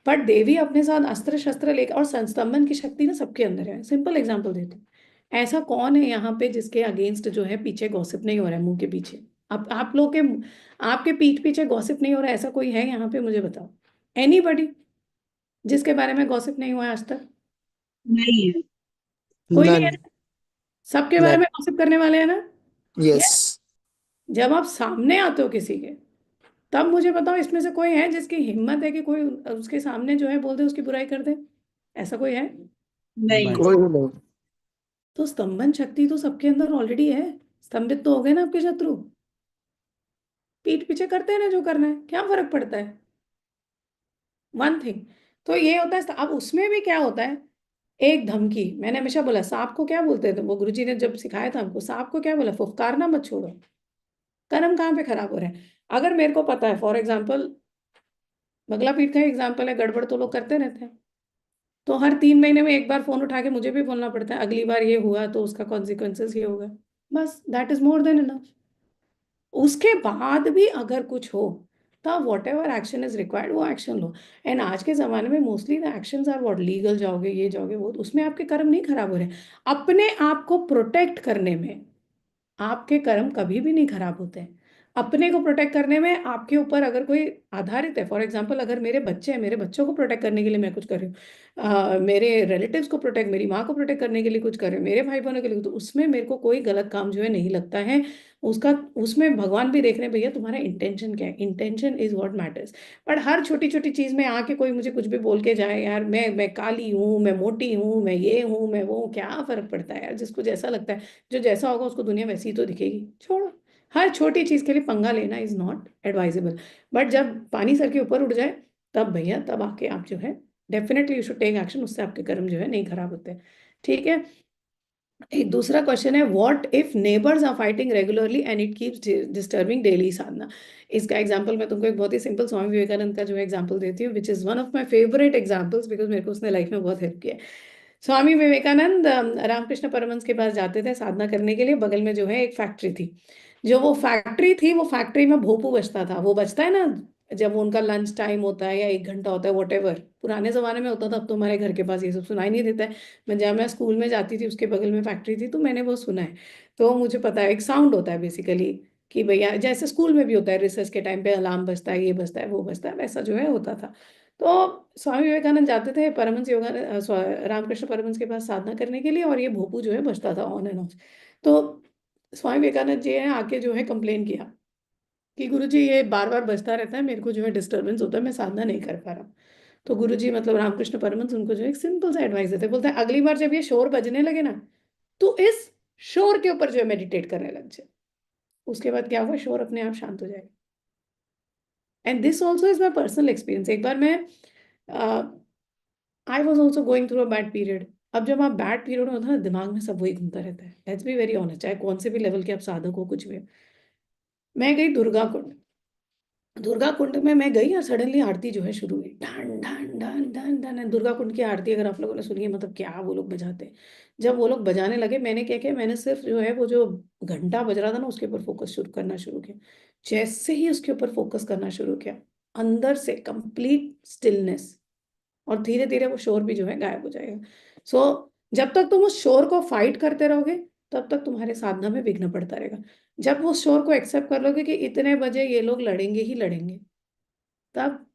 Speaker 1: पर देवी अपने साथ अस्त्र शस्त्र लेकर, और संस्तंभन की शक्ति ना सबके अंदर है। सिंपल एग्जांपल देती हूँ, ऐसा कौन है यहाँ पे जिसके अगेंस्ट जो है पीछे गॉसिप नहीं हो रहा है, मुंह के पीछे? आप लोग के, आपके पीठ पीछे गॉसिप नहीं हो रहा है, ऐसा कोई है यहाँ पे? मुझे बताओ, एनीबडी जिसके बारे में गॉसिप नहीं हुआ है आज तक?
Speaker 2: नहीं है।
Speaker 1: कोई नहीं है
Speaker 6: None.
Speaker 1: ना? सबके बारे
Speaker 6: None.
Speaker 1: में गॉसिप करने वाले हैं ना? ये
Speaker 6: Yes.
Speaker 1: जब आप सामने आते हो किसी के, तब मुझे बताओ इसमें से कोई है जिसकी हिम्मत है कि कोई उसके सामने जो है बोल दे, उसकी बुराई कर दे? ऐसा कोई है?
Speaker 2: नहीं।
Speaker 6: कोई नहीं।
Speaker 1: तो स्तंभन शक्ति तो सबके अंदर ऑलरेडी है। स्तंभित तो हो गए ना आपके शत्रु, पीठ पीछे करते हैं ना जो करना है, क्या फर्क पड़ता है? वन थिंग तो ये होता है। अब उसमें भी क्या होता है, एक धमकी। मैंने हमेशा बोला, सांप को क्या बोलते थे, वो गुरुजी ने जब सिखाया था हमको, सांप को क्या बोला, फुफकारना मत छोड़ो। कर्म कहाँ पे खराब हो रहे हैं? अगर मेरे को पता है, फॉर एग्जाम्पल बगला पीठ का एग्जाम्पल है, गड़बड़ तो लोग करते रहते हैं, तो हर 3 महीने में एक बार फोन उठा के मुझे भी बोलना पड़ता है, अगली बार ये हुआ तो उसका कॉन्सिक्वेंसेस ये होगा। बस that is more than enough. उसके बाद भी अगर कुछ हो तब whatever action is required वो एक्शन लो। एंड आज के जमाने में mostly the actions are what, legal जाओगे, ये जाओगे, वो, उसमें आपके कर्म नहीं खराब हो रहे। अपने आप को प्रोटेक्ट करने में आपके कर्म कभी भी नहीं खराब होते हैं। अपने को प्रोटेक्ट करने में आपके ऊपर अगर कोई आधारित है, फॉर एग्जांपल अगर मेरे बच्चे हैं, मेरे बच्चों को प्रोटेक्ट करने के लिए मैं कुछ कर रही हूँ, मेरे रिलेटिव्स को प्रोटेक्ट, मेरी माँ को प्रोटेक्ट करने के लिए कुछ कर रही हूँ, मेरे भाई बहनों के लिए, तो उसमें मेरे को कोई गलत काम जो है नहीं लगता है। उसका, उसमें भगवान भी देख रहे हैं भैया तुम्हारा इंटेंशन क्या है, intention is what matters. But हर छोटी छोटी चीज में आके कोई मुझे कुछ भी बोल के जाए, यार मैं काली हूँ, मैं मोटी हूँ, मैं ये हूँ, मैं वो हूँ, क्या फर्क पड़ता है यार? जिसको जैसा लगता है, जो जैसा होगा उसको दुनिया वैसी ही तो दिखेगी, छोड़ो। हर छोटी चीज के लिए पंगा लेना इज नॉट एडवाइजेबल। बट जब पानी सर के ऊपर उठ जाए तब भैया, तब आके आप जो है definitely you should take action, उससे आपके कर्म जो है नहीं खराब होते। ठीक है। एक दूसरा क्वेश्चन है, what if neighbours are fighting regularly and it keeps disturbing daily sadhana? इसका एग्जांपल मैं तुमको एक बहुत ही सिंपल स्वामी विवेकानंद का जो है एग्जांपल देती हूँ, which is one of my favourite examples, because मेरे को उसने लाइफ में बहुत हेल्प किया है। स्वामी विवेकानंद रामकृष्ण परमहंस के पास जाते थे साधना करने के लिए। बगल में जो है एक फैक्ट्री थी। जो वो फैक्ट्री थी, वो फैक्ट्री में भोपू बजता था। वो बजता है ना जब उनका लंच टाइम होता है या 1 घंटा होता है, वॉट एवर, पुराने जमाने में होता था, अब तो हमारे घर के पास ये सब सुनाई नहीं देता है। जब मैं स्कूल में जाती थी उसके बगल में फैक्ट्री थी, तो मैंने वो सुना है। तो मुझे पता है, एक साउंड होता है बेसिकली, कि भैया जैसे स्कूल में भी होता है, रिसेस के टाइम पे अलार्म बजता है, ये बजता है, वो बजता है, वैसा जो है होता था। तो स्वामी विवेकानंद जाते थे परमहंस रामकृष्ण परमहंस के पास साधना करने के लिए, और ये भोपू जो है बजता था ऑन एंड ऑफ। तो स्वामी विवेकानंद जी हैं आके जो है कंप्लेन किया कि गुरुजी ये बार बार बजता रहता है, मेरे को जो है डिस्टरबेंस होता है, मैं साधना नहीं कर पा रहा। तो गुरुजी मतलब रामकृष्ण परमहंस उनको जो है एक सिंपल सा एडवाइस देते हैं, बोलते हैं अगली बार जब ये शोर बजने लगे ना तो इस शोर के ऊपर जो है मेडिटेट करने लग जाए। उसके बाद क्या हुआ, शोर अपने आप शांत हो जाएगा। And this also is my personal experience. एक बार मैं I was also going through a bad period. अब जब आप बैड पीरियड में होता है ना, दिमाग में सब वही घूमता रहता है। लेट्स बी वेरी ऑनेस्ट, चाहे कौन से भी लेवल के आप साधक हो, कुछ भी हो। मैं गई दुर्गा कुंड। दुर्गा कुंड में मैं गई और सडनली आरती जो है शुरू हुई, ढन ढन ढन ढन ढन। दुर्गा कुंड की आरती अगर आप लोगों ने सुनी है, मतलब क्या वो लोग बजाते हैं। जब वो लोग बजाने लगे, मैंने क्या किया, मैंने सिर्फ जो है वो जो घंटा बज रहा था ना उसके ऊपर फोकस शुरू करना शुरू किया। जैसे ही उसके ऊपर फोकस करना शुरू किया, अंदर से कंप्लीट स्टिलनेस, और धीरे धीरे वो शोर भी जो है गायब हो जाएगा। जब तक तुम उस शोर को फाइट करते रहोगे, तब तक तुम्हारे साधना में विघ्न पड़ता रहेगा। जब वो शोर को एक्सेप्ट कर लोगे कि इतने बजे ये लोग लड़ेंगे ही लड़ेंगे, तब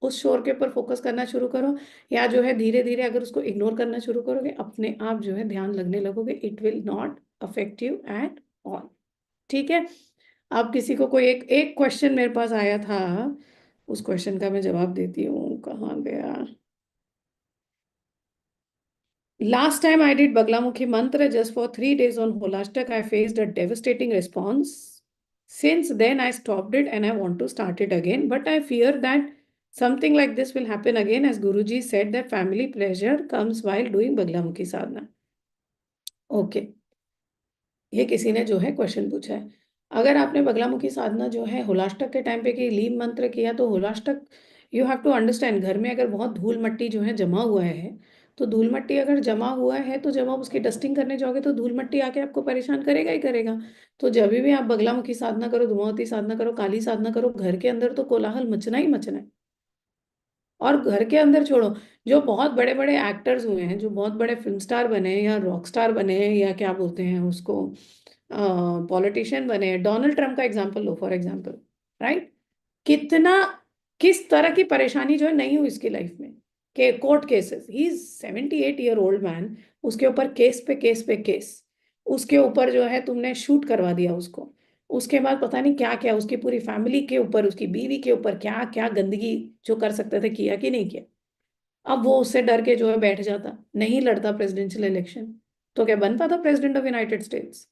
Speaker 1: उस शोर के ऊपर फोकस करना शुरू करो। या जो है धीरे धीरे अगर उसको इग्नोर करना शुरू करोगे, अपने आप जो है ध्यान लगने लगोगे। It will not affect you at all. ठीक है। अब किसी को कोई एक एक क्वेश्चन मेरे पास आया था, उस क्वेश्चन का मैं जवाब देती हूँ। कहाँ गया? Last time I did Baglamukhi mantra just for 3 days on Holashtak, I faced a devastating response. Since then, I stopped it and I want to start it again. But I fear that something like this will happen again, as Guruji said that family pleasure comes while doing Baglamukhi sadhana. Okay. ये किसी ने जो है question पूछा है। अगर आपने बगलामुखी साधना जो है होलाष्टक के टाइम पे की, लीन मंत्र किया, तो Holashtak you have to understand, घर में अगर बहुत धूल मट्टी जो है जमा हुआ है, तो धूल मट्टी अगर जमा हुआ है तो जब आप उसकी डस्टिंग करने जाओगे तो धूल मट्टी आके आपको परेशान करेगा ही करेगा। तो जब भी आप बगलामुखी साधना करो, धूमावती साधना करो, काली साधना करो, घर के अंदर तो कोलाहल मचना ही मचना है। और घर के अंदर छोड़ो, जो बहुत बड़े बड़े एक्टर्स हुए हैं, जो बहुत बड़े फिल्म स्टार बने या रॉक स्टार बने या क्या बोलते हैं उसको, पॉलिटिशियन बने, डोनाल्ड ट्रम्प का example low for example, right. कितना, किस तरह की परेशानी जो है नहीं हुई इसकी लाइफ में, के court cases. He is 78-year-old man, उसके ऊपर केस पे केस पे केस, उसके ऊपर जो है तुमने शूट करवा दिया उसको, उसके बाद पता नहीं क्या क्या, उसकी पूरी फैमिली के ऊपर, उसकी बीवी के ऊपर क्या क्या गंदगी जो कर सकते थे किया कि नहीं किया। अब वो उससे डर के जो है बैठ जाता, नहीं लड़ता प्रेसिडेंशियल इलेक्शन, तो क्या बन पाता प्रेसिडेंट ऑफ यूनाइटेड स्टेट्स?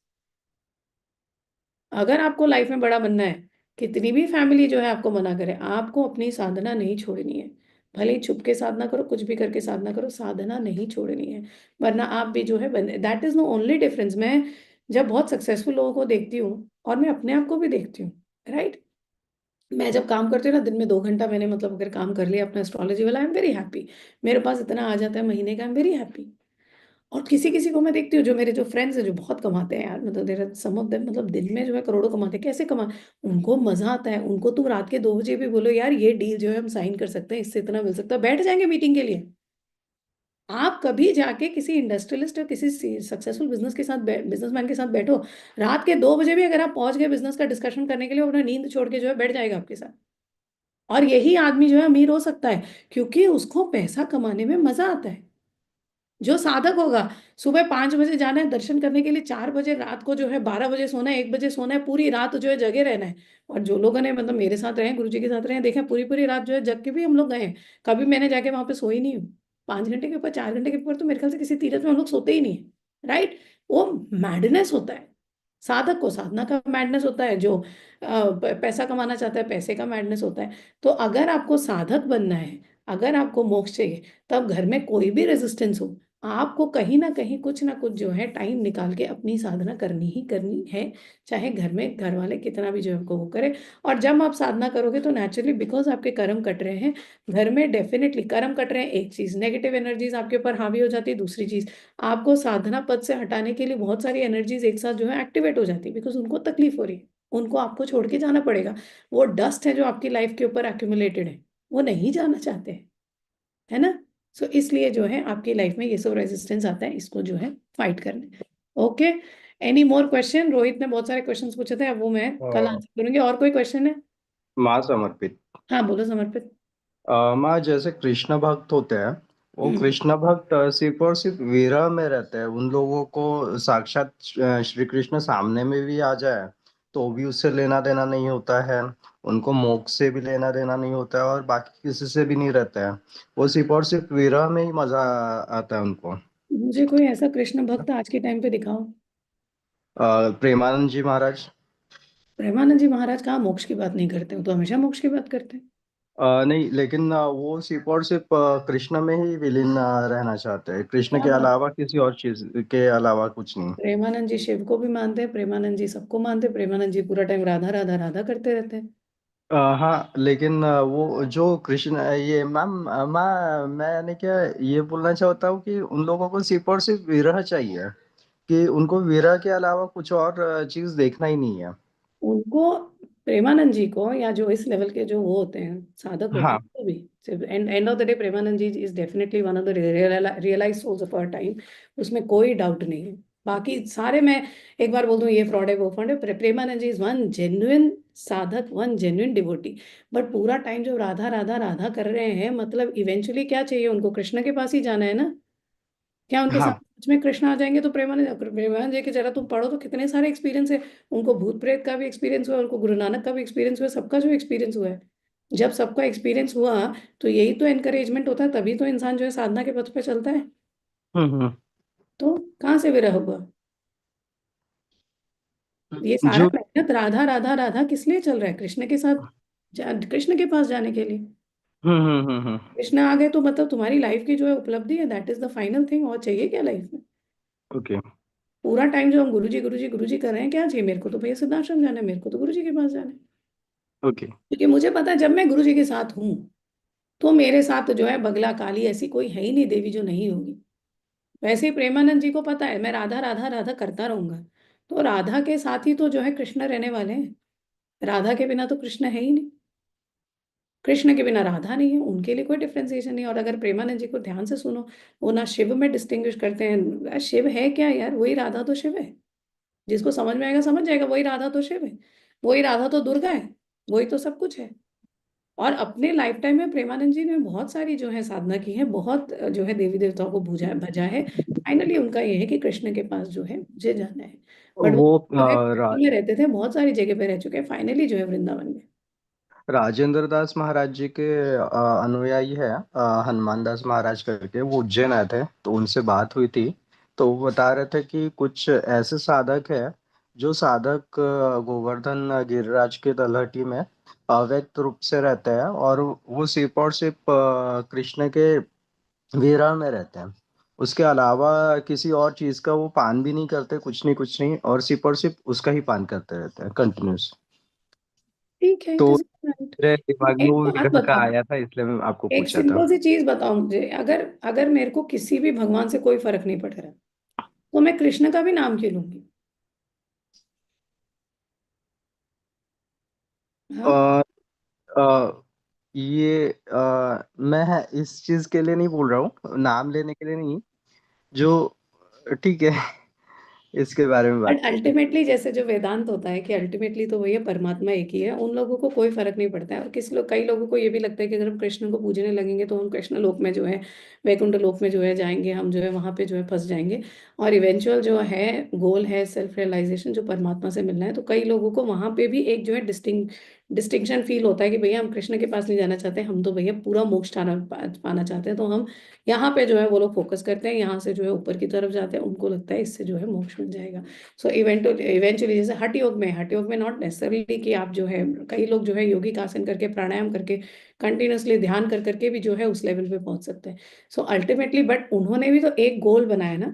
Speaker 1: अगर आपको लाइफ में बड़ा बनना है, कितनी भी फैमिली जो है आपको मना करे, आपको अपनी साधना नहीं छोड़नी है। भले ही छुप के साधना करो, कुछ भी करके साधना करो, साधना नहीं छोड़नी है। वरना आप भी जो है that is no only difference. मैं जब बहुत सक्सेसफुल लोगों को देखती हूँ, और मैं अपने आप को भी देखती हूँ, राइट। मैं जब काम करती हूँ ना, दिन में 2 घंटा मैंने मतलब अगर काम कर लिया अपना एस्ट्रोलॉजी वाला, आई एम वेरी हैप्पी। मेरे पास इतना आ जाता है महीने का, आई एम वेरी हैप्पी। और किसी किसी को मैं देखती हूँ, जो मेरे जो फ्रेंड्स हैं जो बहुत कमाते हैं यार, मतलब देर सम ऑफ देम, मतलब दिन में जो है करोड़ों कमाते हैं। कैसे कमा, उनको मजा आता है। उनको तुम रात के 2 बजे भी बोलो यार ये डील जो है हम साइन कर सकते हैं, इससे इतना मिल सकता है, बैठ जाएंगे मीटिंग के लिए। आप कभी जाके किसी इंडस्ट्रियलिस्ट और किसी सक्सेसफुल बिजनेस के साथ, बिजनेसमैन के साथ बैठो, रात के 2 बजे भी अगर आप पहुंच गए बिजनेस का डिस्कशन करने के लिए, अपना नींद छोड़ के जो है बैठ जाएगा आपके साथ। और यही आदमी जो है अमीर हो सकता है, क्योंकि उसको पैसा कमाने में मजा आता है। जो साधक होगा, सुबह 5 बजे जाना है दर्शन करने के लिए, 4 बजे रात को जो है 12 बजे सोना है, 1 बजे सोना है, पूरी रात जो है जगे रहना है। और जो लोगों ने मतलब मेरे साथ रहे, गुरु जी के साथ रहे, देखें पूरी पूरी रात जो है जग के भी हम लोग गए हैं। कभी मैंने जाके वहां पे सोई नहीं हूँ। 5 घंटे के ऊपर, 4 घंटे के ऊपर तो मेरे ख्याल से किसी तीर्थ में हम लोग सोते ही नहीं है, राइट। वो मैडनेस होता है। साधक को साधना का मैडनेस होता है, जो पैसा कमाना चाहता है पैसे का मैडनेस होता है। तो अगर आपको साधक बनना है, अगर आपको मोक्ष चाहिए, तब घर में कोई भी रेजिस्टेंस हो, आपको कहीं ना कुछ जो है टाइम निकाल के अपनी साधना करनी ही करनी है। चाहे घर में घर वाले कितना भी जो है आपको वो करे। और जब आप साधना करोगे तो नेचुरली, बिकॉज आपके कर्म कट रहे हैं, घर में डेफिनेटली कर्म कट रहे हैं, एक चीज नेगेटिव एनर्जीज आपके ऊपर हावी हो जाती है, दूसरी चीज आपको साधना पद से हटाने के लिए बहुत सारी एनर्जीज एक साथ जो है एक्टिवेट हो जाती है, बिकॉज उनको तकलीफ हो रही है, उनको आपको छोड़ के जाना पड़ेगा। वो डस्ट है जो आपकी लाइफ के ऊपर एक्यूमुलेटेड है, वो नहीं जाना चाहते हैं, है ना। सो इसलिए जो है आपकी लाइफ में ये सब रेजिस्टेंस आता है, इसको जो है फाइट करने। Okay, any more question? Rohit ने बहुत सारे क्वेश्चंस पूछे थे, अब वो मैं कल आंसर करूंगी। और कोई क्वेश्चन है?
Speaker 5: माँ समर्पित।
Speaker 1: हाँ बोलो समर्पित।
Speaker 4: माँ जैसे कृष्ण भक्त होते हैं
Speaker 6: वो कृष्ण भक्त सिर्फ और सिर्फ विरह में रहते हैं। उन लोगों को साक्षात श्री कृष्ण सामने में भी आ जाए तो भी उससे लेना देना नहीं होता है। उनको मोक्ष से भी लेना देना नहीं होता है और बाकी किसी से भी नहीं रहता है। वो सिर्फ और सिर्फ विरह में ही मजा आता है उनको।
Speaker 1: मुझे कोई ऐसा कृष्ण भक्त आज के टाइम पे दिखाओ।
Speaker 6: प्रेमानंद जी महाराज।
Speaker 1: प्रेमानंद जी महाराज कहाँ मोक्ष की बात नहीं करते, वो तो हमेशा मोक्ष की बात करते हैं।
Speaker 6: नहीं, लेकिन वो सिर्फ और सिर्फ कृष्ण में ही विलीन रहना चाहते हैं, कृष्ण
Speaker 1: क्या
Speaker 6: के
Speaker 1: बात।
Speaker 6: अलावा किसी और चीज के अलावा कुछ नहीं।
Speaker 1: प्रेमानंद जी शिव को भी मानते हैं, प्रेमानंद जी सबको मानते हैं, प्रेमानंद जी पूरा टाइम राधा राधा राधा करते रहते हैं।
Speaker 6: हाँ, लेकिन वो जो कृष्ण ये मैम मैंने क्या ये बोलना चाहता हूँ कि उन लोगों को सिर्फ और सिर्फ विरह चाहिए, कि उनको विरह के अलावा कुछ और चीज देखना ही नहीं है।
Speaker 1: उनको, प्रेमानंद जी को, या जो इस लेवल के जो वो होते हैं साधक होते
Speaker 6: हाँ,
Speaker 1: हैं, तो भी सिर्फ end of the day Premanand ji is definitely one of the realised souls of our time. उसमें कोई डाउट नहीं है। बाकी सारे, मैं एक बार बोल दूं ये फ्रॉड है वो फ्रॉड है, Premanand ji is one genuine साधक, वन जेन्युइन डिवोटी। बट पूरा टाइम जो राधा राधा राधा कर रहे हैं, मतलब इवेंचुअली क्या चाहिए उनको, कृष्ण के पास ही जाना है ना। क्या उनके साथ
Speaker 6: हाँ,
Speaker 1: सच में कृष्ण आ जाएंगे? तो प्रेमानंद जी की जरा तुम पढ़ो तो कितने सारे एक्सपीरियंस है। उनको भूत प्रेत का भी एक्सपीरियंस हुआ, उनको गुरु नानक का भी एक्सपीरियंस हुआ, सबका जो एक्सपीरियंस हुआ है। जब सबका एक्सपीरियंस हुआ तो यही तो एनकरेजमेंट होता है, तभी तो इंसान जो है साधना के पथ पे चलता है।
Speaker 6: हम्म।
Speaker 1: तो कहाँ से विरह हुआ? ये सारा
Speaker 6: जो
Speaker 1: मेहनत राधा राधा राधा किस लिए चल रहा है? कृष्ण के साथ कृष्ण के पास जाने के लिए।
Speaker 6: हम्म।
Speaker 1: कृष्ण आ गए तो मतलब तुम्हारी लाइफ की जो है उपलब्धि है, that is the final thing. और चाहिए क्या लाइफ में?
Speaker 6: ओके।
Speaker 1: पूरा टाइम जो हम गुरुजी गुरुजी गुरुजी कर रहे हैं, क्या चाहिए? मेरे को तो भैया सिद्धाश्रम जाना है, मेरे को तो गुरुजी के पास जाना है।
Speaker 6: ओके।
Speaker 1: क्योंकि मुझे पता है जब मैं गुरुजी के साथ हूँ तो मेरे साथ जो है बगला काली ऐसी कोई है ही नहीं देवी जो नहीं होगी। वैसे ही प्रेमानंद जी को पता है मैं राधा राधा राधा करता रहूंगा, तो राधा के साथ ही तो जो है कृष्ण रहने वाले हैं। राधा के बिना तो कृष्ण है ही नहीं, कृष्ण के बिना राधा नहीं है, उनके लिए कोई डिफ्रेंसिएशन नहीं है। और अगर प्रेमानंद जी को ध्यान से सुनो, वो ना शिव में डिस्टिंग्विश करते हैं। शिव है क्या यार? वही राधा तो शिव है। जिसको समझ में आएगा समझ जाएगा, वही राधा तो शिव है, वही राधा तो दुर्गा है, वही तो सब कुछ है। और अपने लाइफ टाइम में प्रेमानंद जी ने बहुत सारी जो है साधना की है, बहुत जो है देवी देवताओं को भूजा भजा है। फाइनली उनका ये है कि कृष्ण के पास जो है मुझे जाना है। बट वो
Speaker 6: वो
Speaker 1: जो है में रहते थे, बहुत सारी जगह पे रह चुके हैं, फाइनली जो है वृंदावन में।
Speaker 6: राजेंद्र दास महाराज जी के अनुयायी है, हनुमान दास महाराज करके, वो उज्जैन आए थे तो उनसे बात हुई थी। तो वो बता रहे थे कि कुछ ऐसे साधक है जो साधक गोवर्धन गिरिराज के तलहटी में अव्यक्त रूप से रहते हैं और वो सिर्फ और सिर्फ कृष्ण के विरह में रहते हैं। उसके अलावा किसी और चीज का वो पान भी नहीं करते, कुछ नहीं, और सिर्फ उसका ही पान करते रहते हैं कंटिन्यूस।
Speaker 1: ठीक है, इट
Speaker 6: तो
Speaker 1: इज राइट।
Speaker 6: मेरे दिमाग में
Speaker 1: एक
Speaker 6: वो
Speaker 1: बात
Speaker 6: विरह का
Speaker 1: बताओ,
Speaker 6: आया था, इसलिए मैं आपको
Speaker 1: एक
Speaker 6: पूछा था।
Speaker 1: सिंपल सी चीज बताओ मुझे, अगर अगर मेरे को किसी भी भगवान से कोई फर्क नहीं पड़ रहा तो मैं कृष्ण का भी नाम क्यों लूंगी? हाँ।
Speaker 6: अ, अ, ये मैं इस चीज के लिए नहीं बोल रहा हूँ, नाम लेने के लिए नहीं। जो ठीक है, इसके बारे में बात
Speaker 1: बट
Speaker 6: करते हैं।
Speaker 1: अल्टीमेटली जैसे जो वेदांत होता है कि अल्टीमेटली तो वही है, परमात्मा एक ही है, उन लोगों को कोई फर्क नहीं पड़ता है। और किस लोग, कई लोगों को ये भी लगता है कि अगर हम कृष्ण को पूजने लगेंगे तो हम कृष्ण लोक में जो है, वैकुंठ लोक में जो है जाएंगे, हम जो है वहां पे जो है फंस जाएंगे। और इवेंचुअल जो है गोल है सेल्फ रियलाइजेशन, जो परमात्मा से मिलना है। तो कई लोगों को वहां पे भी एक जो है डिस्टिंक्शन फील होता है कि भैया हम कृष्ण के पास नहीं जाना चाहते, हम तो भैया पूरा मोक्ष पाना चाहते हैं। तो हम यहाँ पे जो है वो लोग फोकस करते हैं, यहाँ से जो है ऊपर की तरफ जाते हैं, उनको लगता है इससे जो है मोक्ष मिल जाएगा। सो इवेंचुअली जैसे हठ योग में नॉट नेसेसरली कि आप जो है, कई लोग जो है योगिक आसन करके प्राणायाम करके कंटिन्यूअसली ध्यान कर करके भी जो है उस लेवल पे पहुंच सकते हैं। सो अल्टीमेटली बट उन्होंने भी तो एक गोल बनाया ना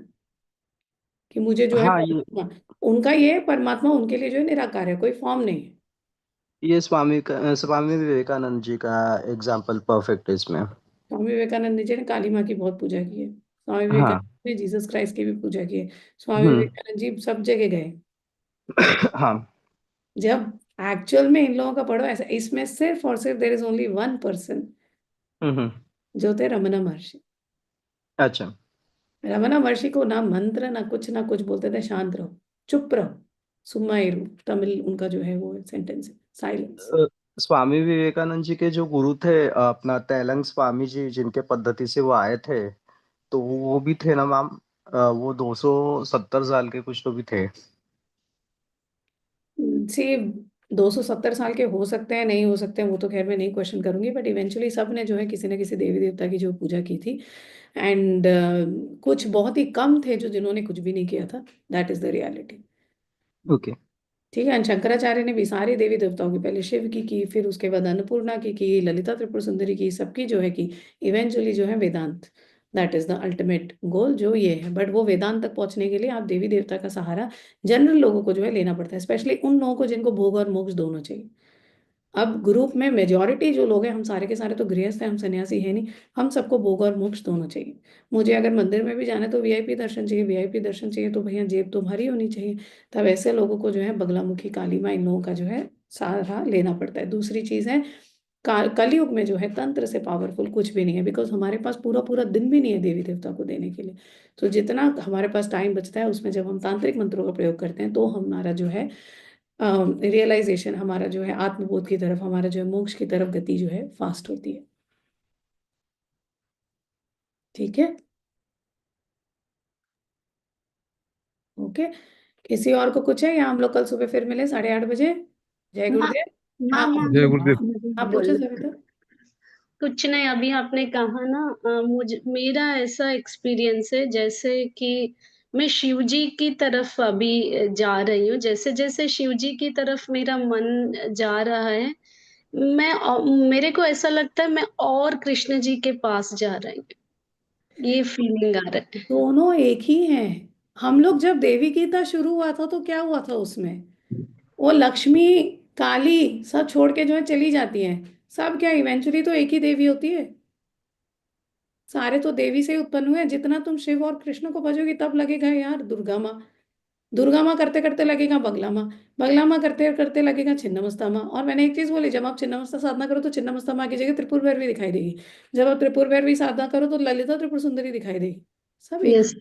Speaker 1: कि मुझे जो है
Speaker 6: हाँ,
Speaker 1: परमात्मा, उनका ये परमात्मा उनके लिए जो है निराकार है, कोई फॉर्म नहीं है।
Speaker 6: ये स्वामी विवेकानंद जी का एग्जाम्पल परफेक्ट है इसमें।
Speaker 1: स्वामी विवेकानंद जी ने काली माँ की बहुत पूजा की है, स्वामी
Speaker 6: हाँ।
Speaker 1: विवेकानंद ने जीसस क्राइस्ट की भी पूजा की है। स्वामी
Speaker 6: हम्म।
Speaker 1: विवेकानंद जी सब जगह गए।
Speaker 6: हाँ।
Speaker 1: जब एक्चुअल में इन लोगों का पढ़ो ऐसा, इसमें सिर्फ और सिर्फ there is only one person
Speaker 6: hmm.
Speaker 1: जो थे रमना महर्षि।
Speaker 6: अच्छा।
Speaker 1: रमना महर्षि को ना मंत्र ना कुछ बोलते थे, शांत रहो, चुप रहो, सुम्मा इरू, तमिल उनका जो है वो सेंटेंस है, साइलेंस।
Speaker 6: स्वामी विवेकानंद जी के जो गुरु थे अपना तेलंग स्वामी जी, जिनके पद्धति से वो आए थे, तो वो भी थे ना मैम? वो 270 साल के कुछ तो भी थे।
Speaker 1: सी 270 साल के हो सकते हैं, नहीं हो सकते हैं, वो तो खैर मैं नहीं क्वेश्चन करूंगी, बट इवेंचुअली सब ने जो है किसी न किसी देवी देवता की जो पूजा की थी। एंड कुछ बहुत ही कम थे जो जिन्होंने कुछ भी नहीं किया था। That is the reality.
Speaker 6: Okay.
Speaker 1: ठीक है। एंड शंकराचार्य ने भी सारे देवी देवताओं की, पहले शिव की, फिर उसके बाद अन्नपूर्णा की, ललिता त्रिपुर सुंदरी की, सबकी जो है की इवेंचुअली जो है Vedanta. That is the ultimate goal जो ये है। बट वो वेदांत तक पहुंचने के लिए आप देवी देवता का सहारा जनरल लोगों को जो है लेना पड़ता है, स्पेशली उन लोगों को जिनको भोग और मोक्ष दोनों चाहिए। अब ग्रुप में मेजॉरिटी जो लोग हैं, हम सारे के सारे तो गृहस्थ हैं, हम सन्यासी है नहीं, हम सबको भोग और मोक्ष दोनों चाहिए। मुझे अगर मंदिर में भी जाना है तो वीआईपी दर्शन चाहिए, वीआईपी दर्शन चाहिए तो भैया जेब तो भारी होनी चाहिए। तब ऐसे लोगों को जो है बगलामुखी काली माँ इन लोगों का जो है सहारा लेना पड़ता है। दूसरी चीज है, कलयुग में जो है तंत्र से पावरफुल कुछ भी नहीं है, बिकॉज हमारे पास पूरा पूरा दिन भी नहीं है देवी देवता को देने के लिए। तो जितना हमारे पास टाइम बचता है उसमें जब हम तांत्रिक मंत्रों का प्रयोग करते हैं तो हमारा जो है रियलाइजेशन, हमारा जो है आत्मबोध की तरफ, हमारा जो है मोक्ष की तरफ गति जो है फास्ट होती है। ठीक है। ओके। किसी और को कुछ है या हम लोग कल सुबह फिर मिले 8:30 बजे? जय गुरुदेव। हाँ
Speaker 4: जय गुरुदेव।
Speaker 1: आप पूछो सविता।
Speaker 3: कुछ नहीं, अभी आपने कहा ना, मुझे मेरा ऐसा एक्सपीरियंस है जैसे कि मैं शिव जी की तरफ अभी जा रही हूँ। जैसे जैसे शिव जी की तरफ मेरा मन जा रहा है, मेरे को ऐसा लगता है मैं और कृष्ण जी के पास जा रही हूँ। ये फीलिंग आ रहा है।
Speaker 1: दोनों एक ही हैं। हम लोग जब देवी गीता शुरू हुआ था तो क्या हुआ था उसमें? वो लक्ष्मी, काली सब छोड़ के जो है चली जाती हैं। सब क्या इवेंचुअली तो एक ही देवी होती है। सारे तो देवी से ही उत्पन्न हुए हैं। जितना तुम शिव और कृष्ण को भजोगी तब लगेगा यार दुर्गा माँ, दुर्गा माँ करते करते लगेगा बगला माँ, बगला माँ करते करते लगेगा छिन्नमस्ता माँ। और मैंने एक चीज बोली, जब आप छिन्नमस्ता साधना करो तो छिन्नमस्ता माँ की जगह त्रिपुर भैरवी दिखाई देगी। जब आप त्रिपुर भैरवी साधना करो तो ललिता त्रिपुर सुंदरी दिखाई देगी। सब एक।
Speaker 3: यस,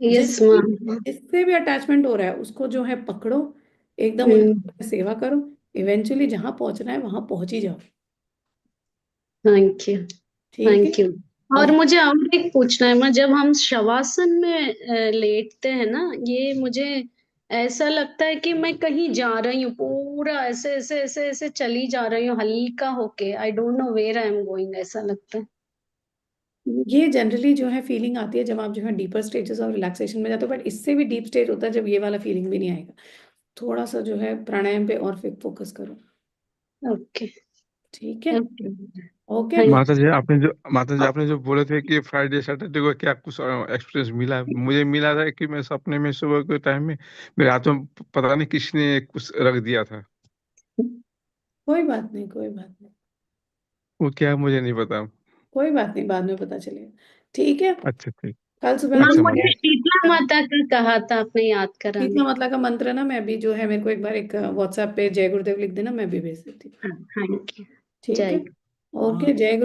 Speaker 3: यस
Speaker 1: जिसकी
Speaker 3: मैम।
Speaker 1: जिससे भी अटैचमेंट हो रहा है उसको जो है पकड़ो, एकदम उनकी सेवा करो। इवेंचुअली जहां पहुंचना है वहां पहुंच ही जाओ।
Speaker 3: Thank you.
Speaker 1: ठीक है।
Speaker 3: Thank you. और मुझे और एक पूछना है, मैं जब हम शवासन में लेटते हैं ना, ये मुझे ऐसा लगता है कि मैं कहीं जा रही हूँ, पूरा ऐसे ऐसे ऐसे ऐसे चली जा रही हूँ हल्का होके। I don't know where I am going, ऐसा लगता है।
Speaker 1: ये जनरली जो है फीलिंग आती है जब आप जो है डीपर स्टेजेस ऑफ रिलैक्सेशन में जाते हो, बट इससे भी डीप स्टेज होता है जब ये वाला फीलिंग भी नहीं आएगा। थोड़ा सा जो है प्राणायाम पे और फोकस करो।
Speaker 3: ओके।
Speaker 1: ठीक है।
Speaker 3: ओके।
Speaker 1: ओके।
Speaker 3: थैंक
Speaker 4: माता जी आपने जो बोले थे कि फ्राइडे सैटरडे को क्या कुछ एक्सपीरियंस मिला? मुझे मिला था कि मैं सपने में सुबह के टाइम में मेरे हाथों में पता नहीं किसने कुछ रख दिया था।
Speaker 1: कोई बात नहीं, कोई बात नहीं,
Speaker 4: वो क्या है मुझे नहीं पता।
Speaker 1: कोई बात नहीं, बाद में पता चलेगा। ठीक है।
Speaker 4: अच्छा ठीक।
Speaker 1: कल सुबह हम
Speaker 3: मैम,
Speaker 4: अच्छा
Speaker 1: लोग
Speaker 4: माता
Speaker 3: मुझे
Speaker 4: जी।
Speaker 3: शीतला माता का कहा था, आपने याद
Speaker 1: शीतला
Speaker 3: कराने।
Speaker 1: माता का मंत्र ना, मैं भी जो है मेरे को एक बार एक व्हाट्सएप पे जय गुरुदेव लिख देना, मैं भी भेज देती हूँ।
Speaker 3: हाँ, थैंक यू।
Speaker 1: ठीक है।
Speaker 3: जय।
Speaker 1: ओके। जय गुरु।